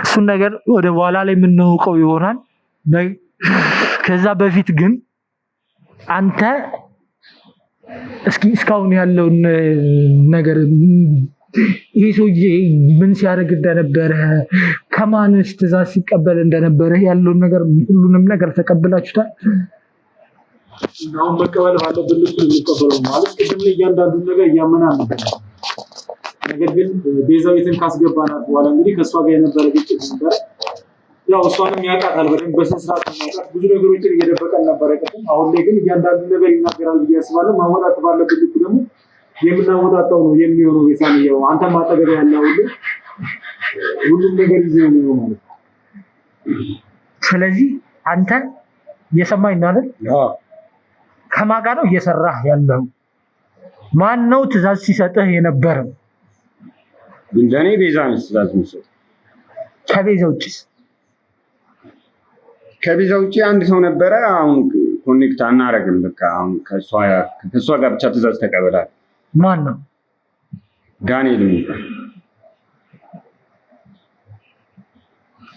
S7: እሱን ነገር ወደ በኋላ ላይ የምናውቀው ይሆናል። ከዛ በፊት ግን አንተ እስካሁን ያለውን ነገር ይሄ ሰውዬ ምን ሲያደርግ እንደነበረ ከማንስ ትዕዛዝ ሲቀበል እንደነበረ ያለውን ነገር ሁሉንም ነገር ተቀብላችሁታል?
S1: አሁን መቀበል ባለብን ልክ የሚቀበለው ማለት ቅድም ላይ እያንዳንዱን ነገር እያመናን ነበር። ነገር ግን ቤዛዊትን ካስገባናት በኋላ እንግዲህ ከእሷ ጋር የነበረ ግጭት ነበር። ያው እሷንም ያውቃታል በደንብ በስነ ስርዓት ያውቃት፣ ብዙ ነገሮችን እየደበቀን ነበረ ቅድም። አሁን ላይ ግን እያንዳንዱን ነገር ይናገራል ብዬ አስባለሁ። ማወጣት ባለብን ልክ ደግሞ የምናወጣጣው ነው የሚሆነው። ቤዛን ያው አንተም አጠገብ ያለው ሁሉም ነገር ይዘው ነው ማለት ነው።
S7: ስለዚህ አንተ እየሰማኝ ነው አይደል? ከማን ጋር ነው እየሰራህ ያለው? ማን ነው ትዕዛዝ ሲሰጥህ የነበረው?
S2: ለኔ ቤዛ ነው ትዕዛዝ የሚሰጥ።
S7: ከቤዛ ውጭስ?
S2: ከቤዛ ውጭ አንድ ሰው ነበረ። አሁን ኮኔክት አናረግም። በቃ አሁን ከሷ ጋር ብቻ ትዕዛዝ ተቀበላል።
S7: ማን ነው?
S2: ዳንኤል የሚባል።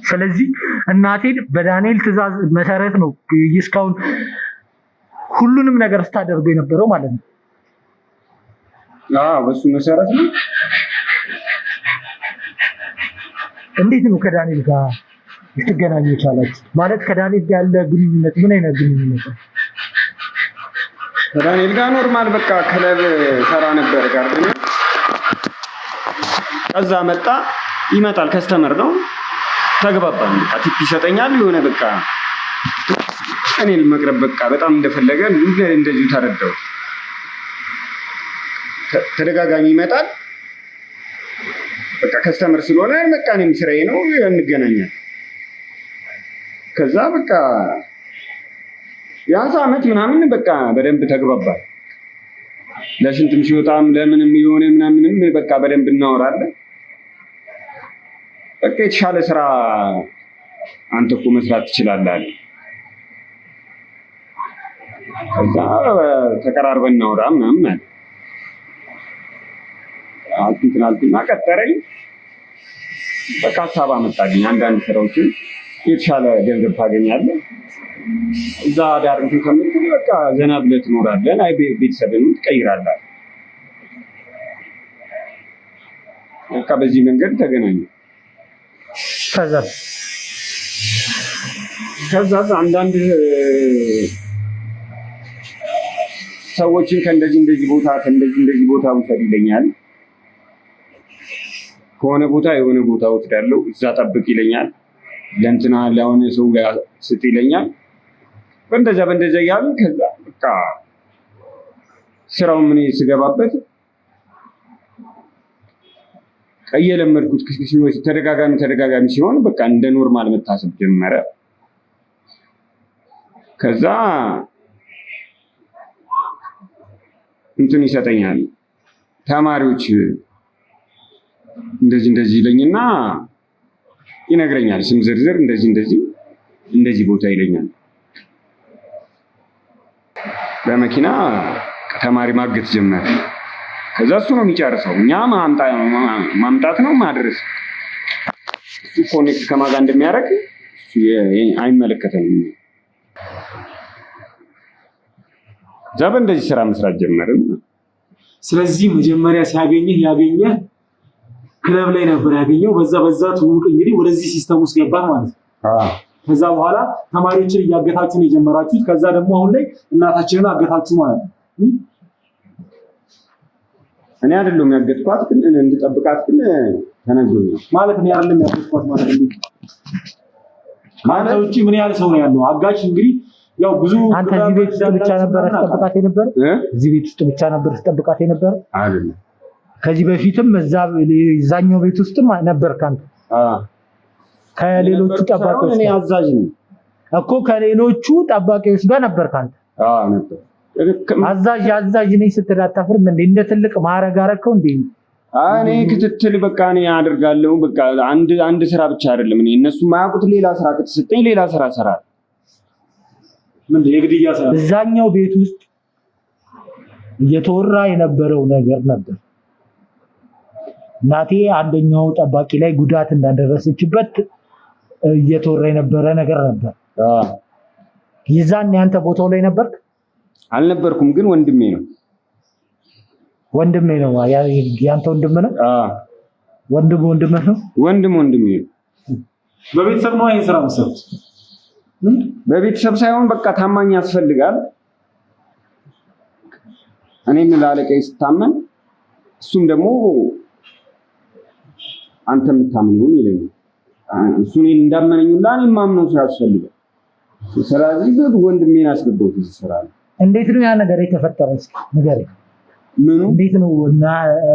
S7: ስለዚህ እናቴን በዳንኤል ትዕዛዝ መሰረት ነው እስካሁን ሁሉንም ነገር ስታደርጉ የነበረው ማለት ነው።
S2: በሱ መሰረት ነው።
S7: እንዴት ነው ከዳንኤል ጋር ልትገናኙ የቻላችሁ? ማለት ከዳንኤል ጋር ያለ ግንኙነት ምን አይነት ግንኙነት ነው?
S2: ከዳንኤል ጋር ኖርማል በቃ ክለብ ሰራ ነበር ጋር ግን ከዛ ይመጣል ከስተመር ነው ተግባባን። በቃ ቲፕ ይሰጠኛል የሆነ በቃ እኔን መቅረብ በቃ በጣም እንደፈለገ እንደዚሁ ተረዳው። ተደጋጋሚ ይመጣል በቃ ከስተመር ስለሆነ በቃ እኔም ስራዬ ነው እንገናኛለን። ከዛ በቃ ቢያንስ ዓመት ምናምን በቃ በደንብ ተግባባል። ለሽንትም ሲወጣም ለምንም የሆነ ምናምንም በቃ በደንብ እናወራለን። በቃ የተሻለ ስራ አንተ እኮ መስራት ትችላለህ አለ። ከዛ ተቀራርበን እናወራ ምናምን አለ። አልኩና ቀጠረኝ። በቃ ሀሳብ አመጣልኝ። አንዳንድ ስራዎችን የተሻለ ገንዘብ ታገኛለህ እዛ ዳር እንትን ከምትል በቃ ዘና ብለህ ትኖራለህ፣ አይ ቤተሰብን ትቀይራለህ። በቃ በዚህ መንገድ ተገናኘ። ከዛ አንዳንድ ሰዎችን ከእንደዚህ ቦታ ውሰድ ይለኛል። ከሆነ ቦታ የሆነ ቦታ ወስዳለሁ፣ እዛ ጠብቅ ይለኛል። ለእንትና ለሆነ ሰው ጋር ስጥ ይለኛል። በእንደዛ እያሉ ከዛ በቃ ስራው ምን ስገባበት እየለመድኩት ተደጋጋሚ ሲሆን በቃ እንደ ኖርማል መታሰብ ጀመረ። ከዛ እንትን ይሰጠኛል ተማሪዎች እንደዚህ ይለኝና ይነግረኛል። ስም ዝርዝር እንደዚህ ቦታ ይለኛል። በመኪና ተማሪ ማገት ጀመረ። ከዛ እሱ ነው የሚጨርሰው። እኛ ማምጣት ነው ማድረስ። እሱ ኮኔክት ከማጋ እንደሚያደርግ አይመለከተንም። ዛበ እንደዚህ ስራ መስራት ጀመርን።
S1: ስለዚህ መጀመሪያ ሲያገኝህ ያገኘህ ክለብ ላይ ነበር ያገኘው። በዛ ትውውቅ እንግዲህ ወደዚህ ሲስተም ውስጥ ገባህ ማለት ነው። ከዛ በኋላ ተማሪዎችን እያገታችሁ ነው የጀመራችሁት። ከዛ ደግሞ አሁን ላይ እናታችንን አገታችሁ ማለት ነው።
S2: እኔ አይደለም ያገትኳት፣ ግን እንድጠብቃት ግን ተነግሮኛል
S1: ማለት ነው። አይደለም ያገትኳት ማለት ነው። ማለት ውጪ ምን ያህል ሰው ነው ያለው? አጋች እንግዲህ ያው ብዙ
S7: አንተ እዚህ ቤት ውስጥ ብቻ ነበር ተጠብቃት የነበረ? እዚህ ቤት ውስጥ ብቻ ነበር ተጠብቃት የነበረ?
S2: አይደለም።
S7: ከዚህ በፊትም እዛኛው ቤት ውስጥም ነበር ካንተ? ከሌሎቹ ጠባቂዎች
S2: እኔ አዛዥ ነኝ
S7: እኮ ከሌሎቹ ጠባቂዎች ጋር ነበር ካንተ?
S2: ነበር።
S7: አዛዥ ነኝ ስትል አታፍርም እንዴ? እንደ ትልቅ ማዕረግ አደረከው እንዴ?
S2: እኔ ክትትል በቃ እኔ አደርጋለሁ። በቃ አንድ ስራ ብቻ አይደለም። እኔ እነሱ ማያውቁት ሌላ ስራ ከተሰጠኝ ሌላ ስራ እሰራለሁ።
S1: ምንድን የግድያ ስራ?
S7: እዛኛው ቤት ውስጥ እየተወራ የነበረው ነገር ነበር። እናቴ አንደኛው ጠባቂ ላይ ጉዳት እንዳደረሰችበት እየተወራ የነበረ ነገር ነበር። ይዛን ያንተ ቦታው ላይ ነበርክ?
S2: አልነበርኩም፣ ግን ወንድሜ ነው።
S7: ወንድሜ ነው ያንተ ወንድም ነው? ወንድምህ ነው?
S2: ወንድሜ ነው።
S1: በቤተሰብ ነው ይሄን ስራ መስራት?
S2: በቤተሰብ ሳይሆን በቃ ታማኝ ያስፈልጋል። እኔም ላለቀይ ስታመን እሱም ደግሞ አንተ የምታምነውን ይለኛል። እሱ እኔን እንዳመነኝና እኔም ማምነው ሰው ያስፈልጋል። ስለዚህ ወንድሜን አስገባሁት እዚህ ስራ ላይ።
S7: እንዴት ነው ያ ነገር የተፈጠረው? እስኪ ንገረኝ።
S2: ምኑ?
S7: እንዴት ነው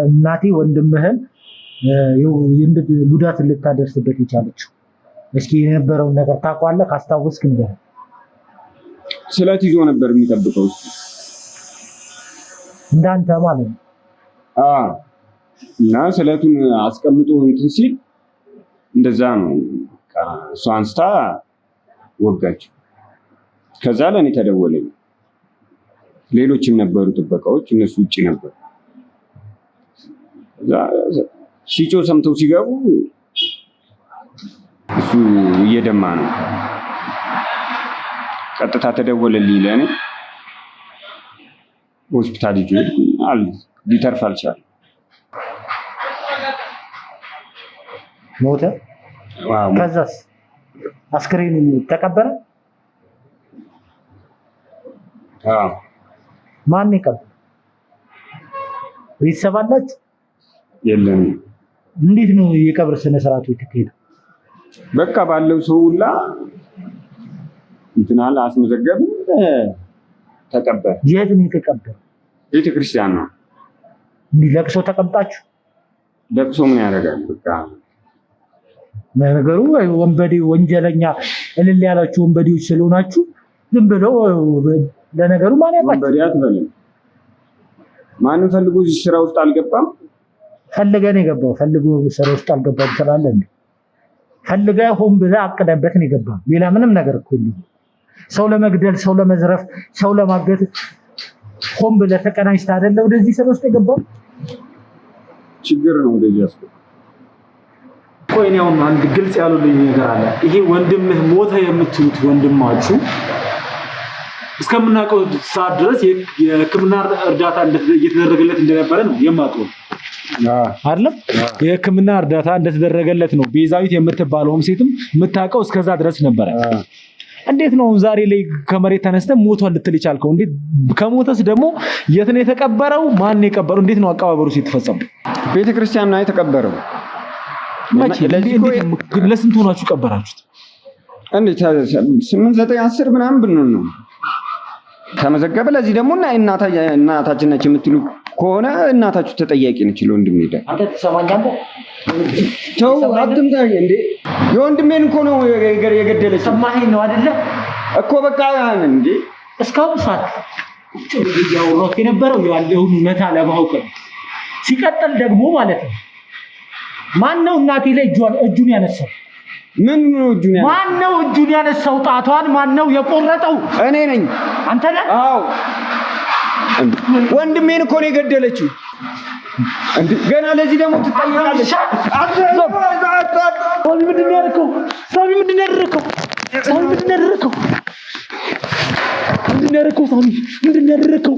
S7: እናቴ ወንድምህን ጉዳት ልታደርስበት የቻለችው? እስኪ የነበረውን ነገር ታውቃለህ? ካስታወስክ ንገረኝ።
S2: ስለት ይዞ ነበር የሚጠብቀው እሱ
S7: እንዳንተ ማለት ነው።
S2: እና ስለቱን አስቀምጦ እንትን ሲል እንደዛ ነው። እሷ አንስታ ወጋች። ከዛ ለኔ ተደወለኝ። ሌሎችም ነበሩ ጥበቃዎች፣ እነሱ ውጪ ነበሩ። ሲጮ ሰምተው ሲገቡ እሱ እየደማ ነው። ቀጥታ ተደወለልኝ ለኔ። ሆስፒታል ሄድኩኝ። ሊተርፍ አልቻለም።
S7: ሞተ። ከዛስ አስክሬን ተቀበረ? ማን ይቀበል? ቤተሰብ አላችሁ?
S2: የለም።
S7: እንዴት ነው የቀብር ስነ ስርዓቱ የተካሄደው?
S2: በቃ ባለው ሰው ሁላ እንትናል አስመዘገብን፣ ተቀበረ።
S7: የት ነው የተቀበረው?
S2: ቤተክርስቲያን ነው።
S7: እንዲህ ለቅሶ ተቀምጣችሁ?
S2: ለቅሶ ምን ያደርጋል? በቃ
S7: ነገሩ ወንበዴ ወንጀለኛ እልል ያላችሁ ወንበዴዎች ስለሆናችሁ ዝም ብለው ለነገሩ ማን ያውቃል?
S2: ወንበዴ አትበልም። ማንም ፈልጎ እዚህ ስራ ውስጥ አልገባም።
S7: ፈልገህ ነው የገባው። ፈልጎ ስራ ውስጥ አልገባም ትላለህ እንዴ? ፈልገህ ሆን ብለህ አቅደበት ነው የገባው። ሌላ ምንም ነገር እኮ የለም። ሰው ለመግደል፣ ሰው ለመዝረፍ፣ ሰው ለማገት ሆን ብለህ ተቀናጅተህ አይደለ ወደዚህ ስራ ውስጥ የገባው?
S2: ችግር ነው ወደዚህ ያስገባ።
S1: ቆይ ነው አንድ ግልጽ ያሉልኝ ነገር አለ። ይሄ ወንድምህ ሞተ የምትሉት ወንድማችሁ እስከምናውቀው ሰዓት ድረስ የሕክምና እርዳታ እየተደረገለት እንደነበረ ነው የማውቀው። አይደለም የሕክምና እርዳታ እንደተደረገለት ነው ቤዛዊት የምትባለውም ሴትም የምታውቀው እስከዛ ድረስ ነበረ። እንዴት ነው ዛሬ ላይ ከመሬት ተነስተህ ሞቷል ልትል ይቻልከው? እንዴት ከሞተስ ደግሞ የት ነው የተቀበረው? ማን ነው የቀበረው? እንዴት ነው አቀባበሩ ሲተፈጸሙ?
S2: ቤተክርስቲያን ነው የተቀበረው።
S1: ለስንት ሆናችሁ ቀበራችሁት?
S2: እንዴ 8 9 10 ምናምን ብንሆን ነው ተመዘገበ። ለዚህ ደግሞ እናታችን ነች የምትሉ ከሆነ እናታችሁ ተጠያቂ ነች። ለወንድሜ ሄደ
S7: አንተ ትሰማኛለህ?
S2: ተው አትምታኝ እንዴ! የወንድሜን እኮ ነው የገደለች።
S7: ሰማኸኝ ነው አይደለ
S2: እኮ በቃ እንዴ
S7: እስካሁን ሰዓት ያወራሁት የነበረው ያለውን እውነታ ለማወቅ ነው። ሲቀጥል ደግሞ ማለት ነው ማን ነው እናቴ ላይ እጁን ያነሳው?
S2: ምን ነው እጁን ያነሳው?
S7: ማን ነው እጁን ያነሳው? ጣቷን ማን ነው የቆረጠው?
S2: እኔ ነኝ።
S7: አንተ ነህ?
S2: አዎ ወንድሜን እኮ ነው የገደለችው። ገና ለዚህ ደግሞ ትጠይቃለች።
S1: ሳሚ ምንድን ነው ያደረከው? ሳሚ ምንድን ነው ያደረከው? ሳሚ ምንድን ነው ያደረከው? ምንድን ነው ያደረከው? ሳሚ ምንድን ነው ያደረከው?